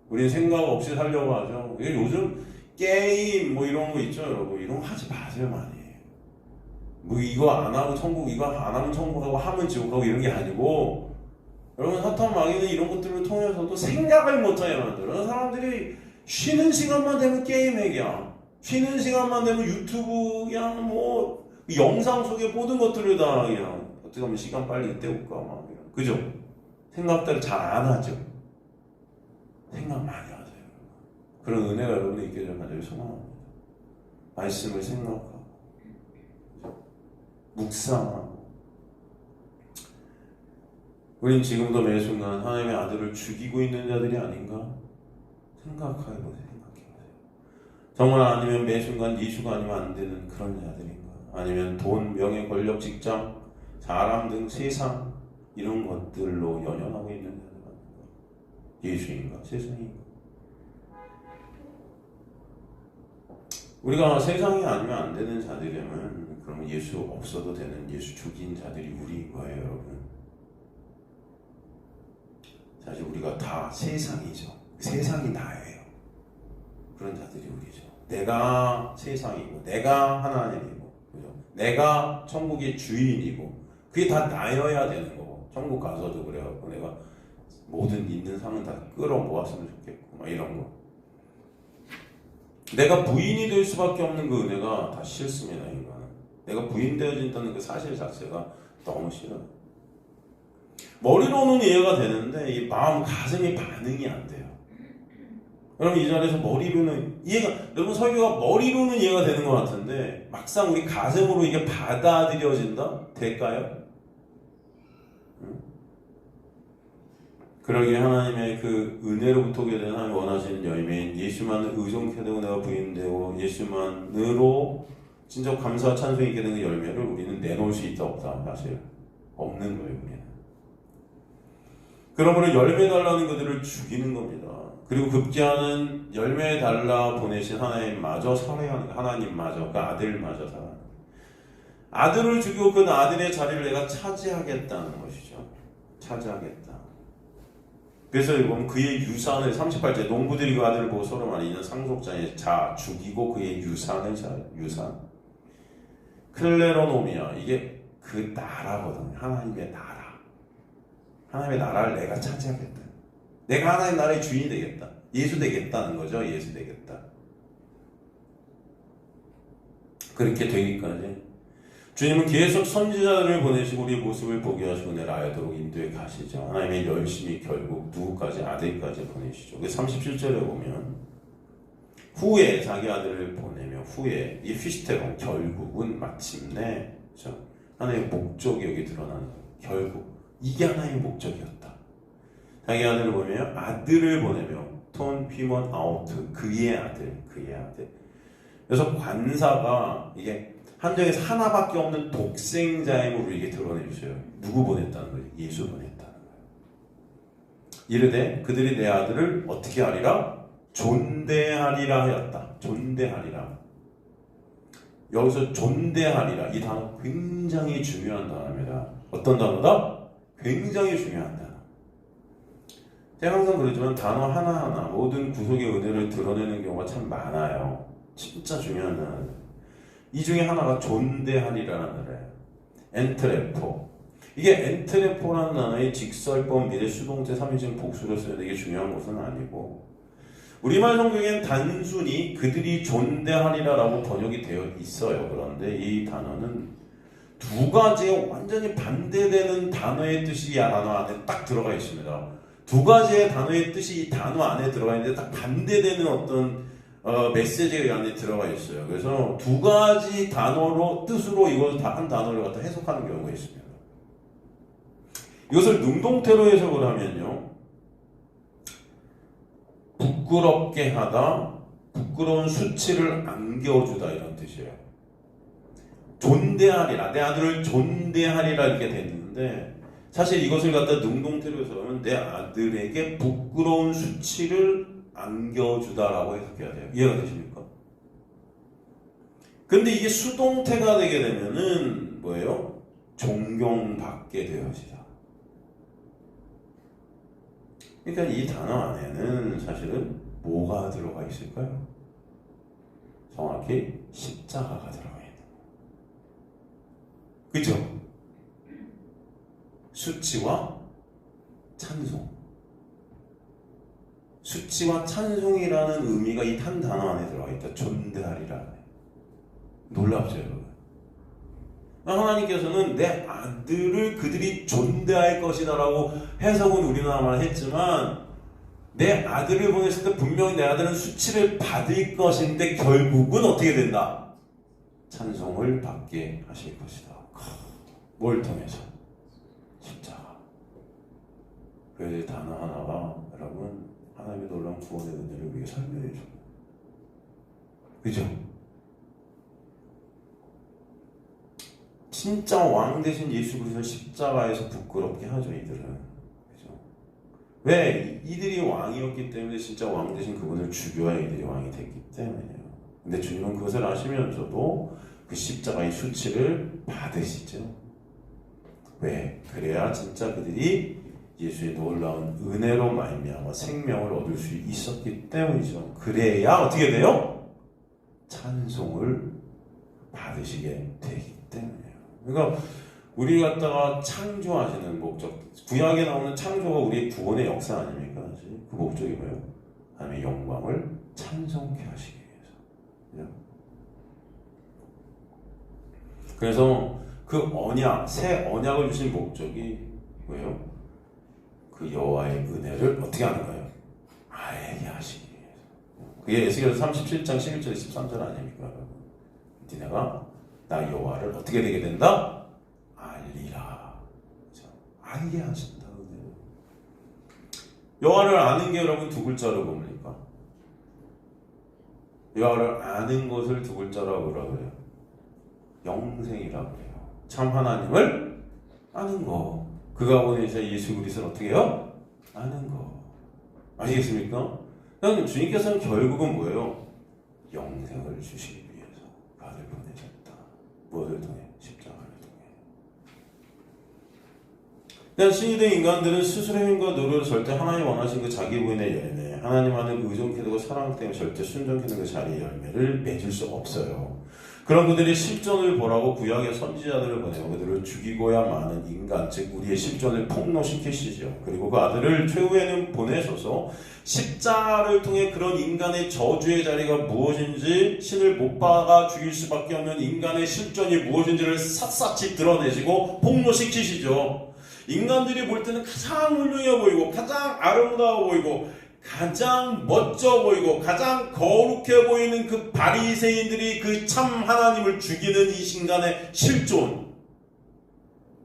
우리는 생각 없이 살려고 하죠. 요즘 게임 뭐 이런 거 있죠, 여러분. 이런 거 하지 마세요, 많이. 뭐 이거 안 하고 천국, 이거 안 하면 천국하고 하면 지옥하고 이런 게 아니고, 여러분 사탄 마귀는 이런 것들을 통해서도 생각을 못하게 만들어요. 사람들이 쉬는 시간만 되면 게임 얘기야. 쉬는 시간만 되면 유튜브 그냥 뭐 영상 속에 모든 것들을 다 그냥 어떻게 하면 시간 빨리 때울까 막 이런. 그죠? 생각들 잘 안 하죠. 생각 많이 하세요. 그런 은혜가 여러분이 있게 될 간절히 소망합니다. 말씀을 생각하고 묵상하고. 우린 지금도 매 순간 하나님의 아들을 죽이고 있는 자들이 아닌가 생각해보세요. 정말 아니면 매 순간 예수가 아니면 안 되는 그런 자들인가? 아니면 돈, 명예, 권력, 직장, 사람 등 세상 이런 것들로 연연하고 있는 자들 아닌가? 예수인가? 세상인가? 우리가 세상이 아니면 안 되는 자들이라면 그러면 예수 없어도 되는 예수 죽인 자들이 우리인 거예요, 여러분. 사실 우리가 다 세상이죠. 세상이 나예요. 그런 자들이 우리죠. 내가 세상이고, 내가 하나님이고, 그죠? 내가 천국의 주인이고, 그게 다 나여야 되는 거고, 천국 가서도 그래갖고 내가 모든 있는 상은 다 끌어모았으면 좋겠고, 막 이런 거. 내가 부인이 될 수밖에 없는 그 은혜가 다 싫습니다, 인간은. 내가 부인되어진다는 그 사실 자체가 너무 싫어요. 머리로는 이해가 되는데 이 마음, 가슴이 반응이 안 돼요. 여러분 이 자리에서 머리로는 이해가, 여러분 설교가 머리로는 이해가 되는 것 같은데 막상 우리 가슴으로 이게 받아들여진다? 될까요? 그러기에 하나님의 그 은혜로부터 오게 되는 하나님 원하시는 열매인 예수만을 의존케 되고 내가 부인되고 예수만으로 진짜 감사와 찬송이 있게 되는 열매를 우리는 내놓을 수 있다 없다? 사실 없는 거예요. 우리는 그러므로 열매 달라는 그들을 죽이는 겁니다. 그리고 급기야는 열매 달라 보내신 하나님마저 살해하는 거예요. 하나님마저, 그 아들마저 살아가는 거예요. 아들을 죽이고 그 아들의 자리를 내가 차지하겠다는 것이죠. 차지하겠다. 그래서 여기 보면 그의 유산을 38절 농부들이 그 아들을 보고 서로 말해 이는 상속자의 자 죽이고 그의 유산을 유산 클레로노미아 이게 그 나라거든요. 하나님의 나라. 하나님의 나라를 내가 차지하겠다. 내가 하나님 나라의 주인이 되겠다. 예수 되겠다는 거죠. 예수 되겠다. 그렇게 되기까지 주님은 계속 선지자들을 보내시고 우리의 모습을 보게 하시고 내를 알도록 인도에 가시죠. 하나님의 열심히 결국 누구까지? 아들까지 보내시죠. 37절에 보면 후에 자기 아들을 보내며 후에 이 피시테론 결국은 마침내 그렇죠? 하나님의 목적이 여기 드러나는 거예요. 결국 이게 하나님의 목적이었다. 자기 아들을 보내며 아들을 보내며 톤 피먼 아우트 그의 아들 그래서 관사가 이게 한정에서 하나밖에 없는 독생자임을 우리에게 드러내주셔요. 누구 보냈다는 거예요? 예수 보냈다는 거예요. 이르되 그들이 내 아들을 어떻게 하리라? 존대하리라 하였다. 존대하리라. 여기서 존대하리라 이 단어 굉장히 중요한 단어입니다. 어떤 단어다? 굉장히 중요한 단어. 제가 항상 그러지만 단어 하나하나 모든 구속의 은혜를 드러내는 경우가 참 많아요. 진짜 중요한 단어입니다. 이 중에 하나가 존대하리라는 단어예요. 엔트레포. 이게 엔트레포라는 단어의 직설법 미래 수동태 3인칭 복수로 써야 되게 중요한 것은 아니고 우리말 성경엔 단순히 그들이 존대하리라라고 번역이 되어 있어요. 그런데 이 단어는 두 가지의 완전히 반대되는 단어의 뜻이 이 단어 안에 딱 들어가 있습니다. 두 가지의 단어의 뜻이 이 단어 안에 들어가 있는데 딱 반대되는 어떤 메시지가 이 안에 들어가 있어요. 그래서 두 가지 단어로 뜻으로 이것을 다 한 단어를 갖다 해석하는 경우가 있습니다. 이것을 능동태로 해석을 하면요, 부끄럽게 하다, 부끄러운 수치를 안겨주다 이런 뜻이에요. 존대하리라, 내 아들을 존대하리라 이렇게 됐는데 사실 이것을 갖다 능동태로 해석하면 내 아들에게 부끄러운 수치를 안겨주다라고 해석해야 돼요. 이해가 되십니까? 근데 이게 수동태가 되게 되면은 뭐예요? 존경받게 되어지다. 그러니까 이 단어 안에는 사실은 뭐가 들어가 있을까요? 정확히 십자가가 들어가 있는 거예요. 그죠? 수치와 찬송. 수치와 찬송이라는 의미가 이 한 단어 안에 들어가 있다. 존대하리라. 놀랍죠, 여러분? 하나님께서는 내 아들을 그들이 존대할 것이다라고 해석은 우리나라만 했지만 내 아들을 보냈을 때 분명히 내 아들은 수치를 받을 것인데 결국은 어떻게 된다? 찬송을 받게 하실 것이다. 뭘 통해서? 십자가. 그래서 단어 하나가 여러분 하나님의 놀라운 구원의 은혜를 우리에게 설명해 줍니다. 그죠? 진짜 왕 대신 예수 그리스도를 십자가에서 부끄럽게 하죠, 이들은. 그죠? 왜? 이들이 왕이었기 때문에 진짜 왕 대신 그분을 죽여야 이들이 왕이 됐기 때문이에요. 근데 주님은 그것을 아시면서도 그 십자가의 수치를 받으시죠. 왜? 그래야 진짜 그들이 예수의 놀라운 은혜로 말미암아 생명을 얻을 수 있었기 때문이죠. 그래야 어떻게 돼요? 찬송을 받으시게 되기 때문이에요. 그러니까 우리 갖다가 창조하시는 목적, 구약에 나오는 창조가 우리의 구원의 역사 아닙니까? 그 목적이 뭐예요? 하나님의 영광을 찬송케 하시기 위해서. 그래서 그 언약, 새 언약을 주신 목적이 뭐예요? 그 여호와의 은혜를 어떻게 하는 거예요? 알게 하시기 위해서. 그게 에스겔서 37장 11절 13절 아닙니까? 니네가 나 여호와를 어떻게 되게 된다? 알리라. 그렇죠? 알게 하신다. 여호와를 아는 게 여러분 두 글자로 뭡니까? 여호와를 아는 것을 두 글자라고 뭐라고 해요? 영생이라고 해요. 참 하나님을 아는 거. 그가 보내신 예수 그리스도를 어떻게 해요? 아는 거. 아시겠습니까? 그럼 주님께서는 결국은 뭐예요? 영생을 주시기 위해서 그 아들 보내셨다. 무엇을 통해? 십자가를 통해. 그냥 신이 된 인간들은 스스로의 힘과 노력으로 절대 하나님 원하신 그 자기 부인의 열매, 하나님 안에 의존케 되고 사랑 때문에 절대 순종케 되는 그 자리의 열매를 맺을 수 없어요. 그런 그들의 실존을 보라고 구약의 선지자들을 보내고 그들을 죽이고야 마는 인간, 즉 우리의 실존을 폭로시키시죠. 그리고 그 아들을 최후에는 보내셔서 십자가를 통해 그런 인간의 저주의 자리가 무엇인지, 신을 못 박아 죽일 수밖에 없는 인간의 실존이 무엇인지를 샅샅이 드러내시고 폭로시키시죠. 인간들이 볼 때는 가장 훌륭해 보이고 가장 아름다워 보이고 가장 멋져 보이고 가장 거룩해 보이는 그 바리새인들이 그 참 하나님을 죽이는 이 인간의 실존.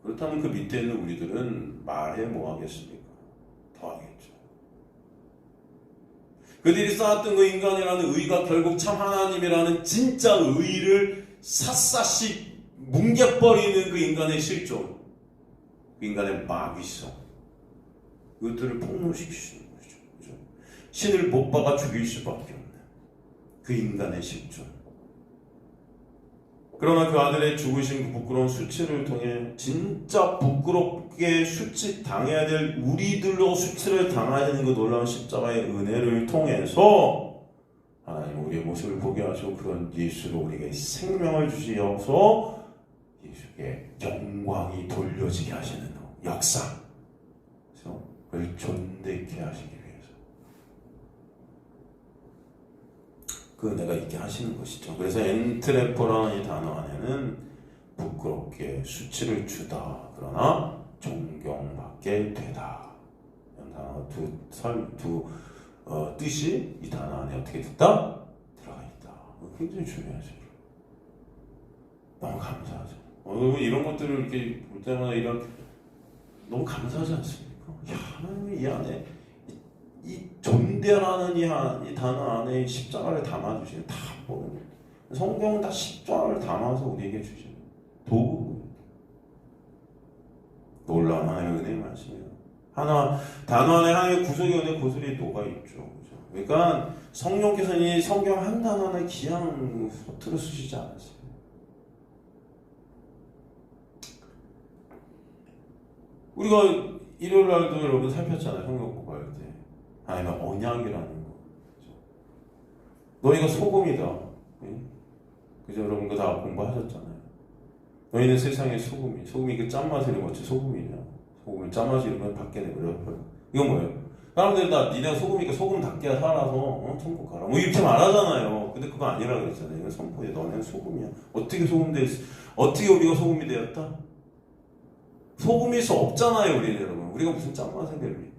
그렇다면 그 밑에 있는 우리들은 말해 뭐 하겠습니까? 더 하겠죠. 그들이 쌓았던 그 인간이라는 의가 결국 참 하나님이라는 진짜 의를 샅샅이 뭉개버리는 그 인간의 실존, 그 인간의 마귀성, 그들을 폭로시키시는 거죠. 그죠? 신을 못 박아 죽일 수밖에 없는 그 인간의 실존. 그러나 그 아들의 죽으신 그 부끄러운 수치를 통해 진짜 부끄럽게 수치 당해야 될 우리들로 수치를 당해야 되는 그 놀라운 십자가의 은혜를 통해서 하나님 우리의 모습을 보게 하시고 그런 예수로 우리에게 생명을 주시옵소서. 예수께 영광이 돌려지게 하시는 역사, 그래서 그걸 존대케 하시기 위해서 그 은혜가 있게 하시는 것이죠. 그래서 엔트레포라는 이 단어 안에는 부끄럽게 수치를 주다, 그러나 존경받게 되다, 이런 단어 두 뜻이 이 단어 안에 어떻게 됐다? 들어가 있다. 굉장히 중요하죠. 너무 감사하죠. 이런 것들을 이렇게 볼 때마다 너무 감사하지 않습니까? 야, 하나님이 이 안에 이 존대라는 이 단어 안에 십자가를 담아주시는, 다 보는 성경은 다 십자가를 담아서 우리에게 주시는 도구. 놀라운 하나님의 은혜의 말씀이에요. 단어 안에 하나님의 구속의 은혜 고스란히 녹아있죠. 그죠? 그러니까 성령께서는 이 성경 한 단어 안에 그냥 서투러 쓰시지 않았어요. 우리가 일요일 날도 여러분 살폈잖아요. 성경 공부할 때. 하나님의 언약이라는 거. 그죠? 너희가 소금이다. 그죠? 여러분 그거 다 공부하셨잖아요. 너희는 세상의 소금이 그 짠맛을 어찌 소금이냐. 소금을 짠맛이 이러면 밖에 내버려. 이건 뭐예요? 사람들이 다 니네가 소금이니까 소금답게 살아서 천국 가라. 뭐 이렇게 말하잖아요. 근데 그거 아니라 그랬잖아요. 이건 선포해. 너네는 소금이야. 어떻게 어떻게 우리가 소금이 되었다? 소금일 수 없잖아요, 우리 여러분. 우리가 무슨 짠맛을 배웁니까?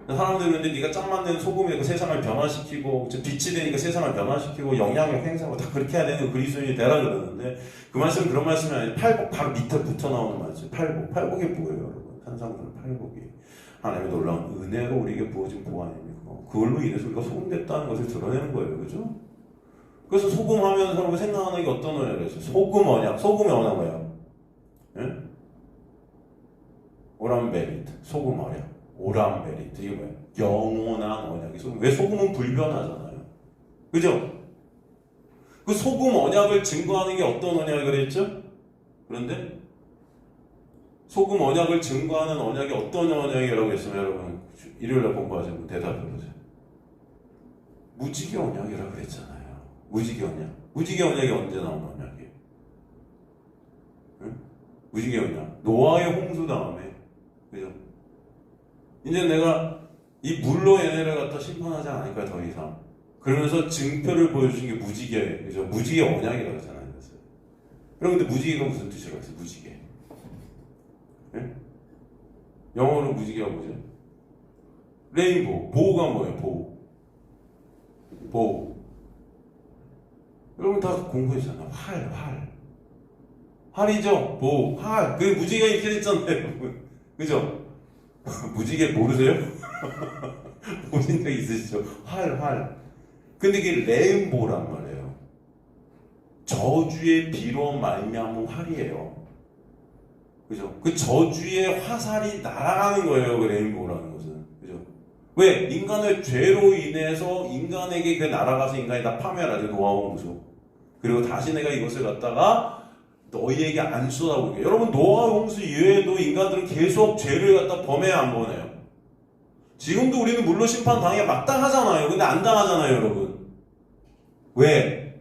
사람들은 근데 네가 짠맛 내는 소금이 그 세상을 변화시키고 빛이 되니까 세상을 변화시키고 영향력 행사하고 다 그렇게 해야 되는 그리스도인이 되라 그러는데 그 말씀은 그런 말씀이 아니에요. 팔복 바로 밑에 붙어 나오는 말씀. 팔복이 뭐예요, 여러분? 한상으로는 팔복이 하나님의 놀라운 은혜로 우리에게 부어진 보안입니다. 그걸로 인해서 우리가 소금됐다는 것을 드러내는 거예요, 그죠? 그래서 소금 하면 여러분 생각하는 게 어떤 언약이에요? 소금의 언약 뭐예요? 예? 오람베리트, 소금 언약. 오람베리트, 이게 뭐예요? 영원한 언약이 소금. 왜 소금은 불변하잖아요. 그죠? 그 소금 언약을 증거하는 게 어떤 언약이 그랬죠? 그런데 소금 언약을 증거하는 언약이 어떤 언약이라고 했으면 여러분 일요일날 공부하자면 대답해보세요. 무지개 언약이라고 그랬잖아요. 무지개 언약. 무지개 언약이 언제 나온 언약이에요? 응? 무지개 언약. 노아의 홍수 다음에, 그죠? 이제 내가 이 물로 얘네를 갖다 심판하지 않을 거야, 더 이상. 그러면서 증표를 보여주신 게 무지개, 그죠? 무지개 언약이라고 하잖아요. 여러분, 근데 무지개가 무슨 뜻이라고 했어요? 무지개. 네? 영어로 무지개가 뭐죠? 레인보우. 보우가 뭐예요? 보우. 여러분 다 공부했잖아요. 활이죠? 보우. 그 무지개가 이렇게 됐잖아요. 그죠? 무지개 모르세요? 보신 적 있으시죠? 활. 근데 이게 레인보우란 말이에요. 저주의 비로 말미암은 활이에요. 그죠? 그 저주의 화살이 날아가는 거예요. 그 레인보우라는 것은. 그죠? 왜? 인간의 죄로 인해서 인간에게 그 날아가서 인간이 다 파멸하죠. 노아 홍수. 그리고 다시 내가 이것을 갖다가 너희에게 안 쏟아부을게. 여러분 노아 홍수 이외에도 인간들은 계속 죄를 갖다 범해야 안 범해요. 지금도 우리는 물론 심판 당해 마땅하잖아요. 근데 안 당하잖아요, 여러분. 왜?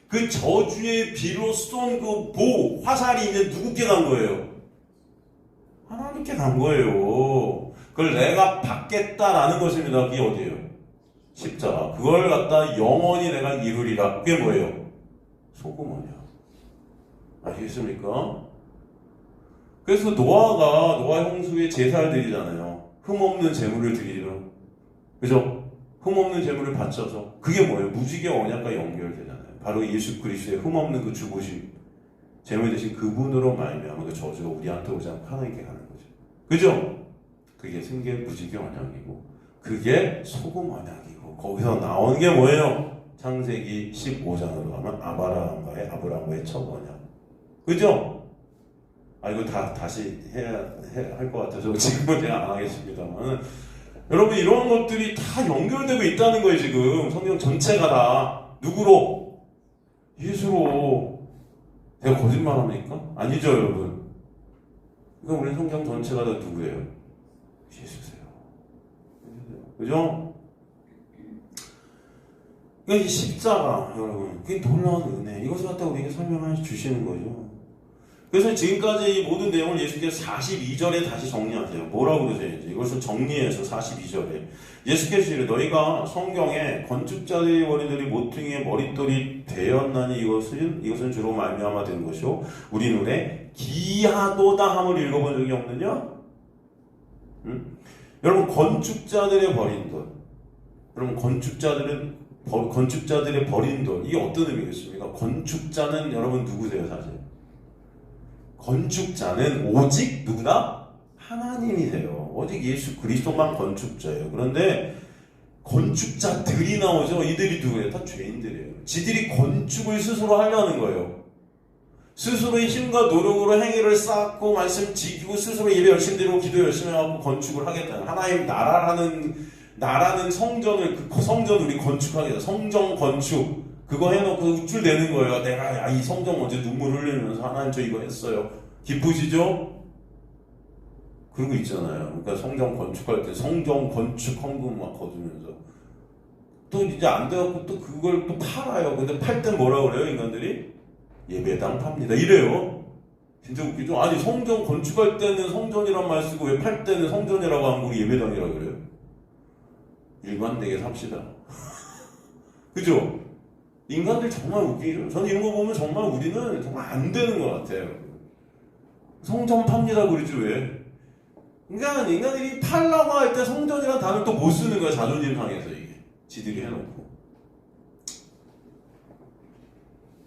그 저주의 비로 쏜 그 화살이 이제 누구께 간 거예요? 하나님께 간 거예요. 그걸 내가 받겠다라는 것입니다. 그게 어디예요? 십자가. 그걸 갖다 영원히 내가 이루리라. 그게 뭐예요? 소금원이야. 아시겠습니까? 그래서 노아 홍수에 제사를 드리잖아요. 흠없는 제물을 드리려. 그죠? 흠없는 제물을 바쳐서. 그게 뭐예요? 무지개 언약과 연결되잖아요. 바로 예수 그리스도의 흠없는 그 죽으심, 제물 대신 그분으로 말미암아 그 저주가 우리한테 오지 않고 하나님께 가는 거죠. 그죠? 그게 생계 무지개 언약이고, 그게 소금 언약이고, 거기서 나오는 게 뭐예요? 창세기 15장으로 가면 아브라함과의 첫 언약. 그죠? 이거 다시 해야 할 것 같아서 지금은 제가 안 하겠습니다만, 여러분 이런 것들이 다 연결되고 있다는 거예요. 지금 성경 전체가 다 누구로? 예수로. 제가 거짓말합니까? 아니죠, 여러분. 그러니까 우리 성경 전체가 다 누구예요? 예수세요. 그죠? 그러니까 이 십자가, 여러분, 그게 놀라운 은혜. 이것을 갖다 우리에게 설명해 주시는 거죠. 그래서 지금까지 이 모든 내용을 예수께서 42절에 다시 정리하세요. 뭐라고 그러세요? 이것을 정리해서 42절에 예수께서 이르 너희가 성경에 건축자들의 머리들이 모퉁이의 머릿돌이 되었나니 이것은 주로 말미암아 된 것이요 우리 눈에 기하도다 함을 읽어본 적이 없느냐? 여러분 건축자들의 버린 돈, 여러분 건축자들의 버린 돈, 이게 어떤 의미겠습니까? 건축자는 여러분 누구세요? 사실 건축자는 오직 누구다? 하나님이세요. 오직 예수 그리스도만 건축자예요. 그런데 건축자들이 나오죠. 이들이 누구예요? 다 죄인들이에요. 지들이 건축을 스스로 하려는 거예요. 스스로의 힘과 노력으로 행위를 쌓고 말씀 지키고 스스로 예배 열심히 드리고 기도 열심히 하고 건축을 하겠다. 하나님 나라는 성전을, 그 성전 우리 건축하겠다. 성전 건축. 그거 해놓고 우쭐대는 거예요. 내가 이 성전 어제 눈물 흘리면서 하나님 저 이거 했어요. 기쁘시죠? 그러고 있잖아요. 그러니까 성전 건축할 때 성전 건축 헌금 막 거두면서 또 이제 안 돼갖고 또 그걸 또 팔아요. 근데 팔 땐 뭐라 그래요? 인간들이 예배당 팝니다. 이래요. 진짜 웃기죠? 아니 성전 건축할 때는 성전이란 말 쓰고 왜 팔 때는 성전이라고 하는 거 예배당이라고 그래요? 일관되게 삽시다. 그죠? 인간들 정말 웃기죠. 저는 이런 거 보면 정말 우리는 정말 안 되는 것 같아요. 성전 팝니다 그러지 왜? 그러니까 인간들이 팔라고 할 때 성전이라는 단어를 또 못 쓰는 거야. 자존심 상해서 이게. 지들이 해놓고.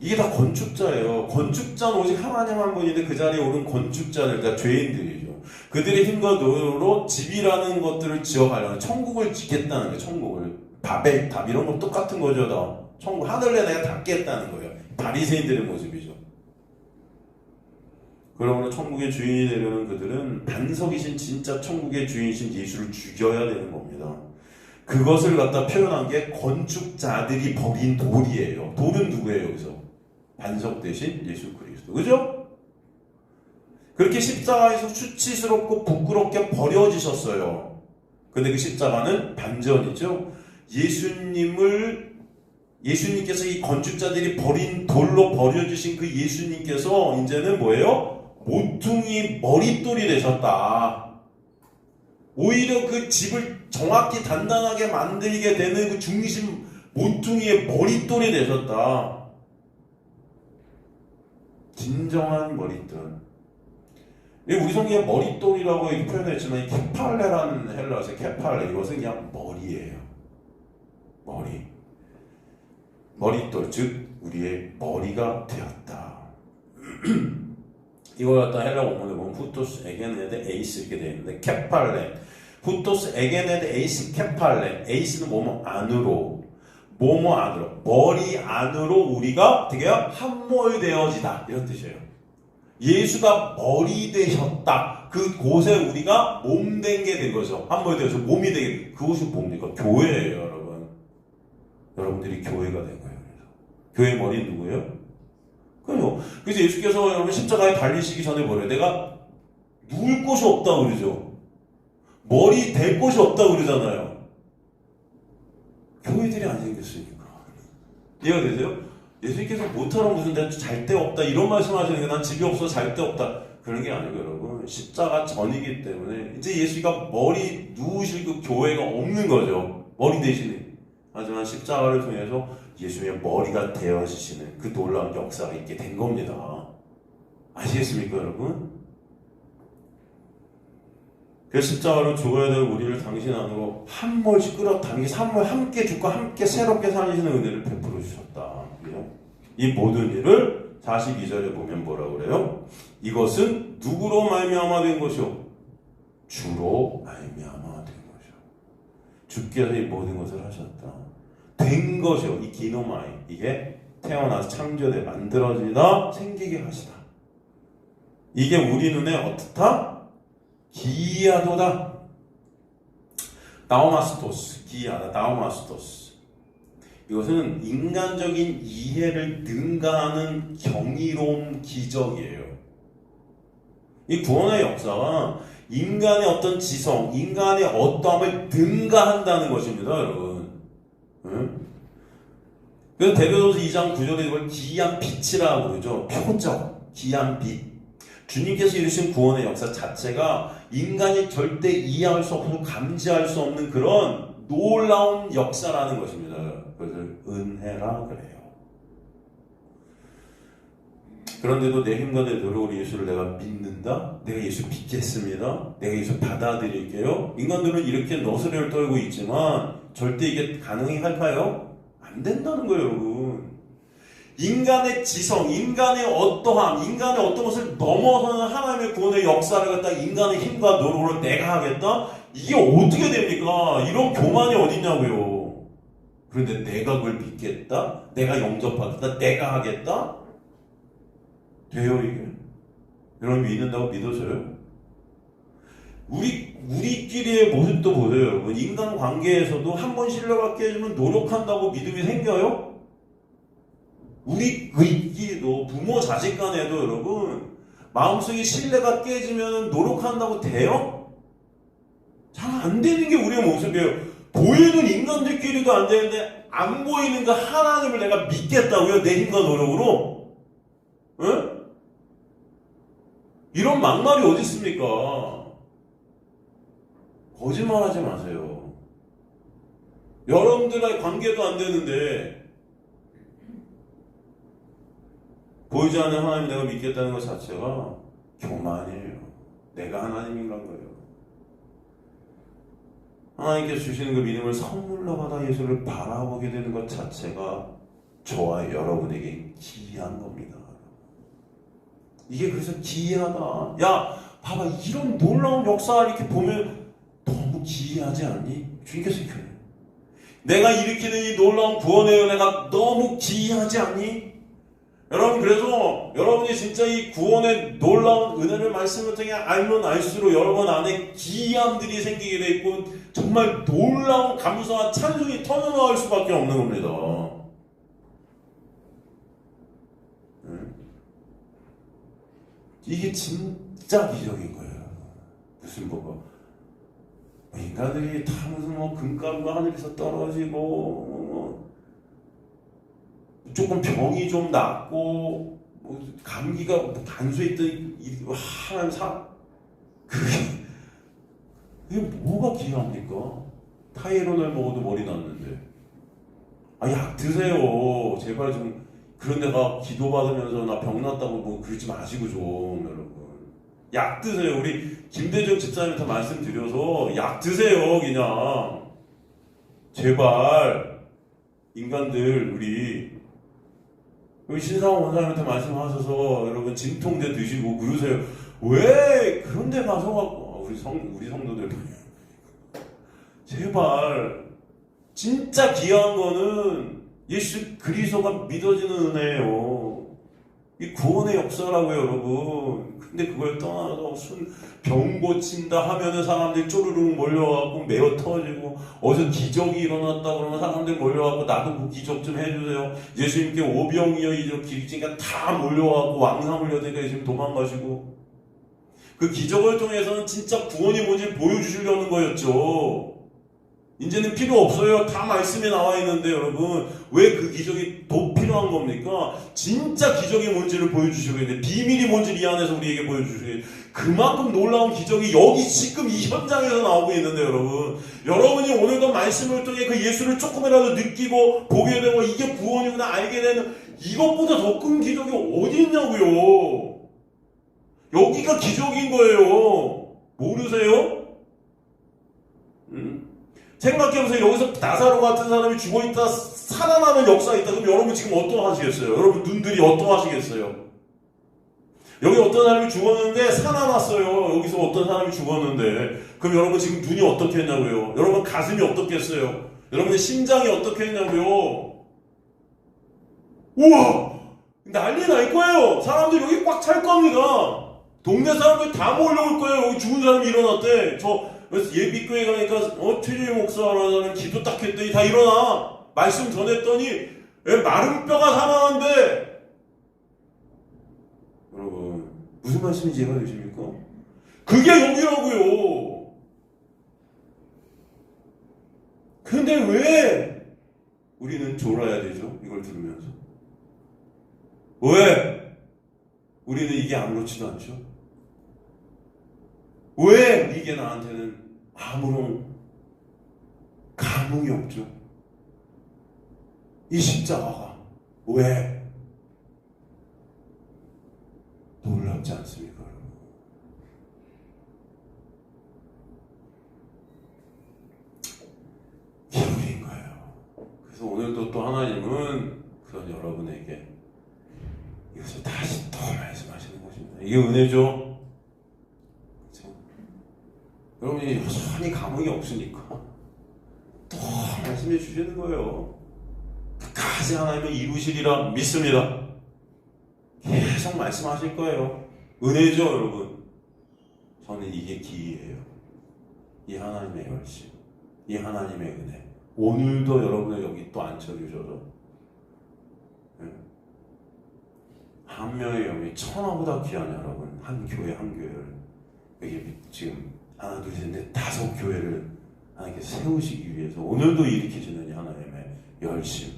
이게 다 건축자예요. 건축자는 오직 하나님 한 분인데 그 자리에 오른 건축자들 다 죄인들이죠. 그들의 힘과 노력으로 집이라는 것들을 지어가려는 천국을 짓겠다는 거예요. 천국을. 바벨탑 이런 거 똑같은 거죠. 다. 천국 하늘에 내가 닿겠다는 거예요. 바리새인들의 모습이죠. 그러므로 천국의 주인이 되려는 그들은 반석이신 진짜 천국의 주인이신 예수를 죽여야 되는 겁니다. 그것을 갖다 표현한 게 건축자들이 버린 돌이에요. 돌은 누구예요? 여기서 반석 대신 예수 그리스도. 그죠? 그렇게 십자가에서 수치스럽고 부끄럽게 버려지셨어요. 근데 그 십자가는 반전이죠. 예수님께서 이 건축자들이 버린 돌로 버려주신 그 예수님께서 이제는 뭐예요? 모퉁이 머릿돌이 되셨다. 오히려 그 집을 정확히 단단하게 만들게 되는 그 중심 모퉁이의 머릿돌이 되셨다. 진정한 머릿돌. 우리 성경에 머릿돌이라고 표현했지만 이 케팔레라는 헬라어에서 케팔레, 이것은 그냥 머리예요. 머릿돌, 즉 우리의 머리가 되었다. 이걸 갖다 헬라 원문에 보면 후토스 에게네데 에이스 이렇게 되어 있는데 케팔레, 후토스 에게네데 에이스 케팔레, 에이스는 뭐뭐 안으로, 머리 안으로 우리가 되게 함몰되어지다 이런 뜻이에요. 예수가 머리 되셨다. 그곳에 우리가 몸된 게 된 거죠. 한번 되어서 몸이 되게, 그곳이 뭡니까? 교회예요, 여러분. 여러분들이 교회가 된 거예요. 교회의 머리는 누구예요? 그래서 예수께서 여러분 십자가에 달리시기 전에 뭐래요? 내가 누울 곳이 없다고 그러죠. 머리 댈 곳이 없다고 그러잖아요. 교회들이 안 생겼으니까. 이해가 되세요? 예수님께서 못하러 무슨 잘 데 없다 이런 말씀하시는 게 난 집이 없어 잘 데 없다 그런 게 아니고 여러분 십자가 전이기 때문에 이제 예수가 머리 누우실 그 교회가 없는 거죠. 머리 대신에. 하지만 십자가를 통해서 예수의 머리가 되어지시는 그 놀라운 역사가 있게 된 겁니다. 아시겠습니까 여러분? 그래서 십자가로 죽어야 될 우리를 당신 안으로 한 벌씩 끌어당기서 한 벌 함께 죽고 함께 새롭게 살리시는 은혜를 베풀어 주셨다. 이 모든 일을 42절에 보면 뭐라고 그래요? 이것은 누구로 말미암아 된 것이요? 주로 말미암아 된 것이요. 주께서 이 모든 것을 하셨다. 된 것이요. 이 기노마이 이게 태어나서 창조돼 만들어지다 생기게 하시다. 이게 우리 눈에 어떻다? 기이하도다. 나오마스토스 기이하다. 나오마스토스 이것은 인간적인 이해를 능가하는 경이로운 기적이에요. 이 구원의 역사가 인간의 어떤 지성, 인간의 어떠함을 능가한다는 것입니다, 여러분. 응? 그래서 데려서서 2장 9절에 이걸 기이한 빛이라고 그러죠. 표적, 기이한 빛. 주님께서 이루신 구원의 역사 자체가 인간이 절대 이해할 수 없고 감지할 수 없는 그런 놀라운 역사라는 것입니다. 그것을 은혜라 그래요. 그런데도 내 힘과 내 노력으로 예수를 내가 믿는다? 내가 예수 믿겠습니다. 내가 예수 받아들일게요. 인간들은 이렇게 너스레를 떨고 있지만 절대 이게 가능할까요? 안 된다는 거예요, 여러분. 인간의 지성, 인간의 어떠함, 인간의 어떤 것을 넘어서는 하나님의 구원의 역사를 갖다 인간의 힘과 노력으로 내가 하겠다? 이게 어떻게 됩니까? 이런 교만이 어딨냐고요. 그런데 내가 그걸 믿겠다? 내가 영접하겠다? 내가 하겠다? 돼요, 이게? 여러분 믿는다고 믿어져요? 우리끼리의 모습도 보세요, 여러분. 인간관계에서도 한 번 신뢰가 깨지면 노력한다고 믿음이 생겨요? 우리끼리도 부모 자식 간에도 여러분 마음속에 신뢰가 깨지면 노력한다고 돼요? 잘 안 되는 게 우리의 모습이에요. 보이는 인간들끼리도 안 되는데 안 보이는 그 하나님을 내가 믿겠다고요? 내 힘과 노력으로? 응? 이런 막말이 어디 있습니까? 거짓말하지 마세요. 여러분들과의 관계도 안 되는데 보이지 않는 하나님 내가 믿겠다는 것 자체가 교만이에요. 내가 하나님인간 거예요. 하나님께서 주시는 그 믿음을 선물로 받아 예수를 바라보게 되는 것 자체가 저와 여러분에게 기이한 겁니다. 이게 그래서 기이하다. 야, 봐봐, 이런 놀라운 역사 이렇게 보면 너무 기이하지 않니? 주님께서 그래요. 내가 일으키는 이 놀라운 구원의 은혜가 너무 기이하지 않니? 여러분, 그래서 여러분이 진짜 이 구원의 놀라운 은혜를 말씀을 통해 알면 알수록 여러분 안에 기이함들이 생기게 돼 있고 정말 놀라운 감사와 찬송이 터져나올 수밖에 없는 겁니다. 이게 진짜 기적인 거예요. 무슨 인간들이 다 무슨 금가루가 하늘에서 떨어지고 조금 병이 좀 낫고 감기가 간수했더니 하나님 그게 뭐가 기이합니까? 타이로놀 먹어도 머리 났는데 약 드세요. 제발 좀 그런 데가 기도받으면서 나 병 났다고 그러지 마시고 좀 여러분 약 드세요. 우리 김대중 집사님한테 말씀드려서 약 드세요. 그냥 제발 인간들 우리 신상원 원사님한테 말씀하셔서 여러분 진통제 드시고 그러세요. 왜 그런 데 가서 갖고 우리 성도들 제발 진짜 귀한 거는 예수 그리스도가 믿어지는 은혜예요. 이 구원의 역사라고요, 여러분. 근데 그걸 떠나서 병 고친다 하면은 사람들이 쪼르르 몰려와갖고 메어 터지고, 어디서 기적이 일어났다 그러면 사람들이 몰려와갖고 나도 그 기적 좀 해주세요. 예수님께 오병이어 이적 기르니까 다 몰려와갖고 왕상 흘려대니까 예수님 도망가시고, 그 기적을 통해서는 진짜 구원이 뭔지 보여주시려는 거였죠. 이제는 필요 없어요. 다 말씀에 나와 있는데 여러분, 왜 그 기적이 더 필요한 겁니까? 진짜 기적이 뭔지를 보여주시겠는데, 비밀이 뭔지를 이 안에서 우리에게 보여주시겠는데, 그만큼 놀라운 기적이 여기 지금 이 현장에서 나오고 있는데 여러분이 오늘도 말씀을 통해 그 예수를 조금이라도 느끼고 보게 되고 이게 구원이구나 알게 되는 이것보다 더 큰 기적이 어디 있냐고요. 여기가 기적인 거예요. 모르세요? 생각해보세요. 여기서 나사로 같은 사람이 죽어있다 살아나는 역사가 있다. 그럼 여러분 지금 어떠하시겠어요? 여러분 눈들이 어떠하시겠어요? 여기 어떤 사람이 죽었는데 살아났어요. 여기서 어떤 사람이 죽었는데, 그럼 여러분 지금 눈이 어떻게 했냐고요? 여러분 가슴이 어떻겠어요? 여러분의 심장이 어떻게 했냐고요? 우와! 난리 날 거예요. 사람들 여기 꽉 찰 겁니다. 동네 사람들 다 몰려올 거예요. 여기 죽은 사람이 일어났대. 그래서 예비교회 가니까 최주희 목사라는 기도 딱 했더니 다 일어나. 말씀 전했더니 마른 뼈가 살아난대. 여러분 무슨 말씀인지 이해가 되십니까? 그게 여기라고요. 근데 왜 우리는 졸아야 되죠? 이걸 들으면서. 왜? 우리는 이게 아무렇지도 않죠? 왜 이게 나한테는 아무런 감흥이 없죠? 이 십자가가 왜 놀랍지 않습니까, 여러분? 기록인 거예요. 그래서 오늘도 또 하나님은 그런 여러분에게 이것을 다시 또 말씀하시는 것입니다. 이게 은혜죠. 여러분이 여전히 감흥이 없으니까 또 말씀해 주시는 거예요. 끝까지 하나님은 이루시리라 믿습니다. 계속 말씀하실 거예요. 은혜죠, 여러분. 저는 이게 기회예요. 이 하나님의 열심, 이 하나님의 은혜. 오늘도 여러분을 여기 또 앉혀주셔서 한 명의 영이 천하보다 귀한 여러분, 한 교회 한 교회를 여기 지금 하나, 둘, 셋, 넷, 5교회를 하나님께 세우시기 위해서 오늘도 일으키시는 이 하나님의 열심.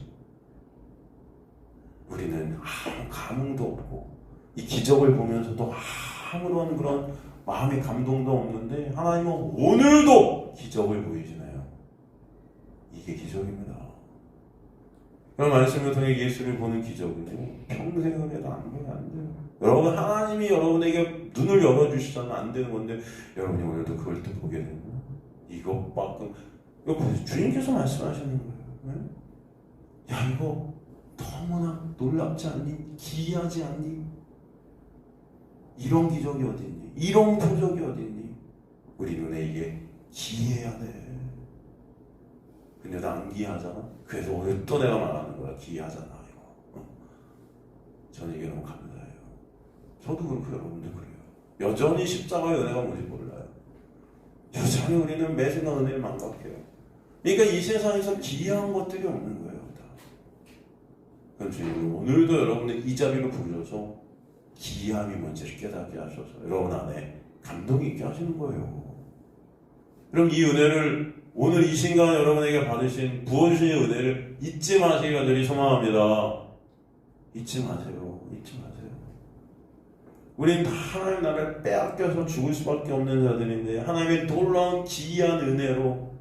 우리는 아무 감흥도 없고 이 기적을 보면서도 아무런 그런 마음의 감동도 없는데 하나님은 오늘도 기적을 보이시나요? 이게 기적입니다. 그런 말씀을 통해 예수를 보는 기적은요, 평생을 해도 안 보여, 안 돼요. 여러분, 하나님이 여러분에게 눈을 열어주시자면 안 되는 건데, 여러분이 오늘도 그걸 또 보게 되는 거예요. 이거 주님께서 말씀하시는 거예요. 네? 야, 이거 너무나 놀랍지 않니? 기이하지 않니? 이런 기적이 어디 있니? 이런 표적이 어디 있니? 우리 눈에 이게 기이해야 돼. 근데 나 안 기이하잖아? 그래서 오늘 또 내가 말하는 거야. 기이하잖아, 이거. 저는 이게 너무 감사해요. 저도 그렇고 여러분도 그래요. 여전히 십자가의 은혜가 뭔지 몰라요. 여전히 우리는 매 순간 은혜를 망각해요. 그러니까 이 세상에서 기이한 것들이 없는 거예요. 다. 그럼 주님은 오늘도 여러분을 이 자리로 부르셔서 기이함이 뭔지를 깨닫게 하셔서 여러분 안에 감동이 있게 하시는 거예요. 그럼 이 은혜를 오늘 이 순간 여러분에게 받으신 부어주신 은혜를 잊지 마시기 간절히 소망합니다. 잊지 마세요. 잊지 마세요. 우린 다 하나님 나라를 빼앗겨서 죽을 수밖에 없는 자들인데 하나님의 놀라운 기이한 은혜로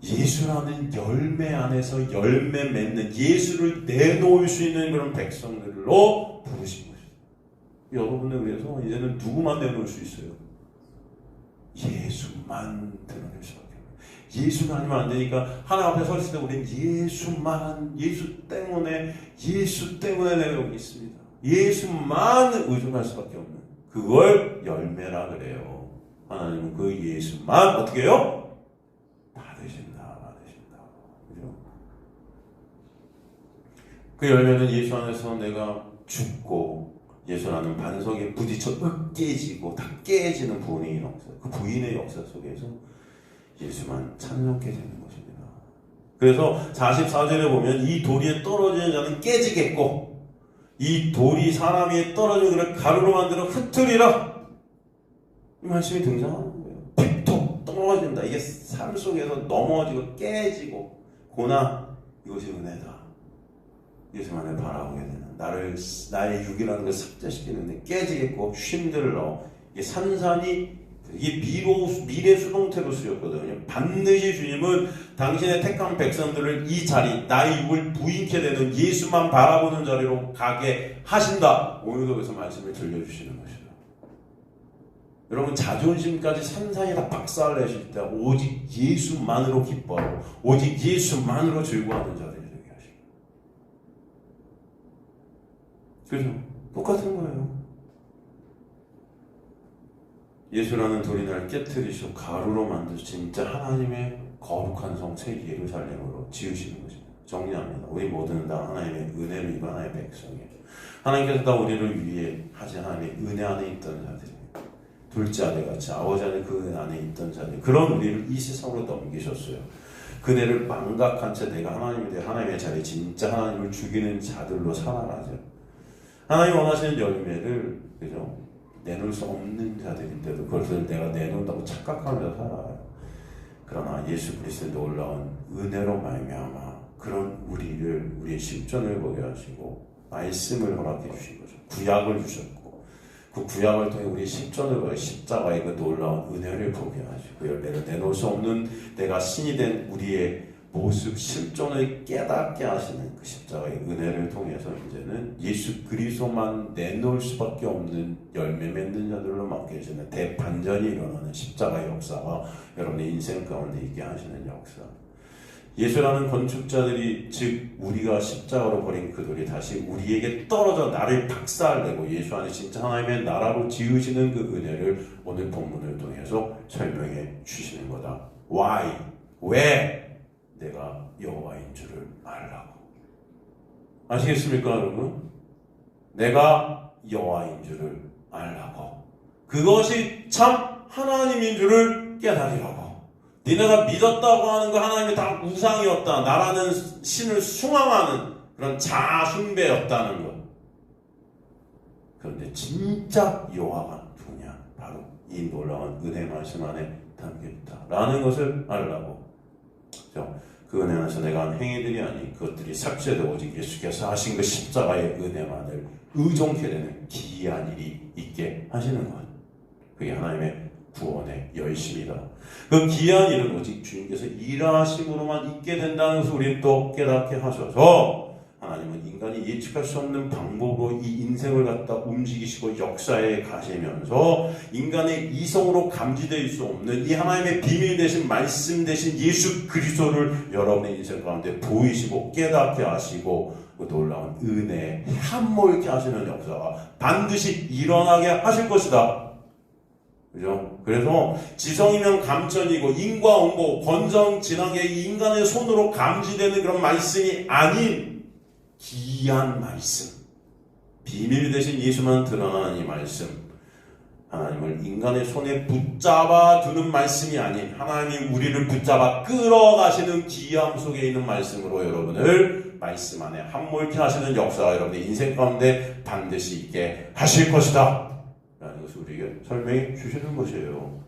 예수라는 열매 안에서 열매 맺는 예수를 내놓을 수 있는 그런 백성들로 부르신 것이죠. 여러분을 위해서 이제는 누구만 내놓을 수 있어요? 예수만 드러낼 수밖에 없어요. 예수는 아니면 안 되니까 하나님 앞에 설 때 우리는 예수만, 예수 때문에 내가 여기 있습니다. 예수만 의존할 수밖에 없는 그걸 열매라 그래요. 하나님은 그 예수만 어떻게 해요? 받으신다. 그죠? 그 열매는 예수 안에서 내가 죽고 예수라는 반석에 부딪혀 깨지고 다 깨지는 부인의 역사, 그 부인의 역사 속에서 예수만 찬송케 되는 것입니다. 그래서 44절에 보면 이 돌 위에 떨어지는 자는 깨지겠고 이 돌이 사람 위에 떨어지는 그를 가루로 만들어 흩으리라. 이 말씀이 등장하는 거예요. 픽톡 떨어진다. 이게 삶 속에서 넘어지고 깨지고 고난, 이것이 은혜다. 예수만을 바라보게 되는, 나의 육이라는 걸 삭제시키는데 깨지겠고 힘들러. 이게 산산이, 이게 미래 수동태로 쓰였거든요. 반드시 주님은 당신의 택한 백성들을 이 자리, 나의 육을 부인케 되는 예수만 바라보는 자리로 가게 하신다. 오늘도 그래서 말씀을 들려주시는 것이다. 여러분, 자존심까지 산산이 다 박살내실 때 오직 예수만으로 기뻐하고 오직 예수만으로 즐거워하는 자들이 되게 하십니다. 그죠? 똑같은 거예요. 예수라는 돌이 날 깨트리시고 가루로 만드신 진짜 하나님의 거룩한 성 새 예루살렘으로 지으시는 것입니다. 정리합니다. 우리 모두는 다 하나님의 은혜를 입은 하나님의 백성이에요. 하나님께서 다 우리를 위해 하신 하나님의 은혜 안에 있던 자들입니다. 둘째 아들같이 아버지 안에 그 은혜 안에 있던 자들, 그런 우리를 이 세상으로 넘기셨어요. 그네를 망각한 채 내가 하나님이 돼 하나님의 자리에 진짜 하나님을 죽이는 자들로 살아가죠. 하나님 원하시는 열매를, 그죠? 내놓을 수 없는 자들인데도 그것을 내가 내놓는다고 착각하면서 살아가요. 그러나 예수 그리스도의 놀라운 은혜로 말미암아 그런 우리의 실존을 보게 하시고 말씀을 허락해 주신 거죠. 구약을 주셨고 그 구약을 통해 우리의 실존을 보여 십자가의 그 놀라운 은혜를 보게 하시고 열매를 내놓을 수 없는 내가 신이 된 우리의 모습, 실존을 깨닫게 하시는 그 십자가의 은혜를 통해서 이제는 예수 그리스도만 내놓을 수밖에 없는 열매 맺는 자들로 맡겨지는 대반전이 일어나는 십자가의 역사가 여러분의 인생 가운데 있게 하시는 역사. 예수라는 건축자들이, 즉 우리가 십자가로 버린 그 돌이 다시 우리에게 떨어져 나를 박살내고 예수 안에 진짜 하나님의 나라로 지으시는 그 은혜를 오늘 본문을 통해서 설명해 주시는 거다. Why? 왜? 내가 여호와인 줄을 알라고. 아시겠습니까, 여러분? 내가 여호와인 줄을 알라고. 그것이 참 하나님인 줄을 깨달으라고. 니네가 믿었다고 하는 거 하나님이 다 우상이었다. 나라는 신을 숭앙하는 그런 자아숭배였다는 것. 그런데 진짜 여호와가 누구냐? 바로 이 놀라운 은혜 말씀 안에 담겨있다. 라는 것을 알라고. 그 은혜 안에서 내가 한 행위들이 아닌 그것들이 삭제되고 오직 예수께서 하신 그 십자가의 은혜만을 의존케 되는 기이한 일이 있게 하시는 것. 그게 하나님의 구원의 열심이다. 그 기이한 일은 오직 주님께서 일하심으로만 있게 된다는 것을 우리는 또 깨닫게 하셔서 하나님은 인간이 예측할 수 없는 방법으로 이 인생을 갖다 움직이시고 역사에 가시면서 인간의 이성으로 감지될 수 없는 이 하나님의 비밀 되신 말씀 되신 예수 그리스도를 여러분의 인생 가운데 보이시고 깨닫게 하시고 그 놀라운 은혜에 함몰케 하시는 역사가 반드시 일어나게 하실 것이다. 그죠? 그래서 지성이면 감천이고 인과응보 권정진하게 인간의 손으로 감지되는 그런 말씀이 아닌 기이한 말씀, 비밀 대신 예수만 드러나는 이 말씀, 하나님을 인간의 손에 붙잡아 두는 말씀이 아닌 하나님이 우리를 붙잡아 끌어가시는 기이함 속에 있는 말씀으로 여러분을 말씀 안에 함몰케 하시는 역사가 여러분의 인생 가운데 반드시 있게 하실 것이다 라는 것을 우리에게 설명해 주시는 것이에요.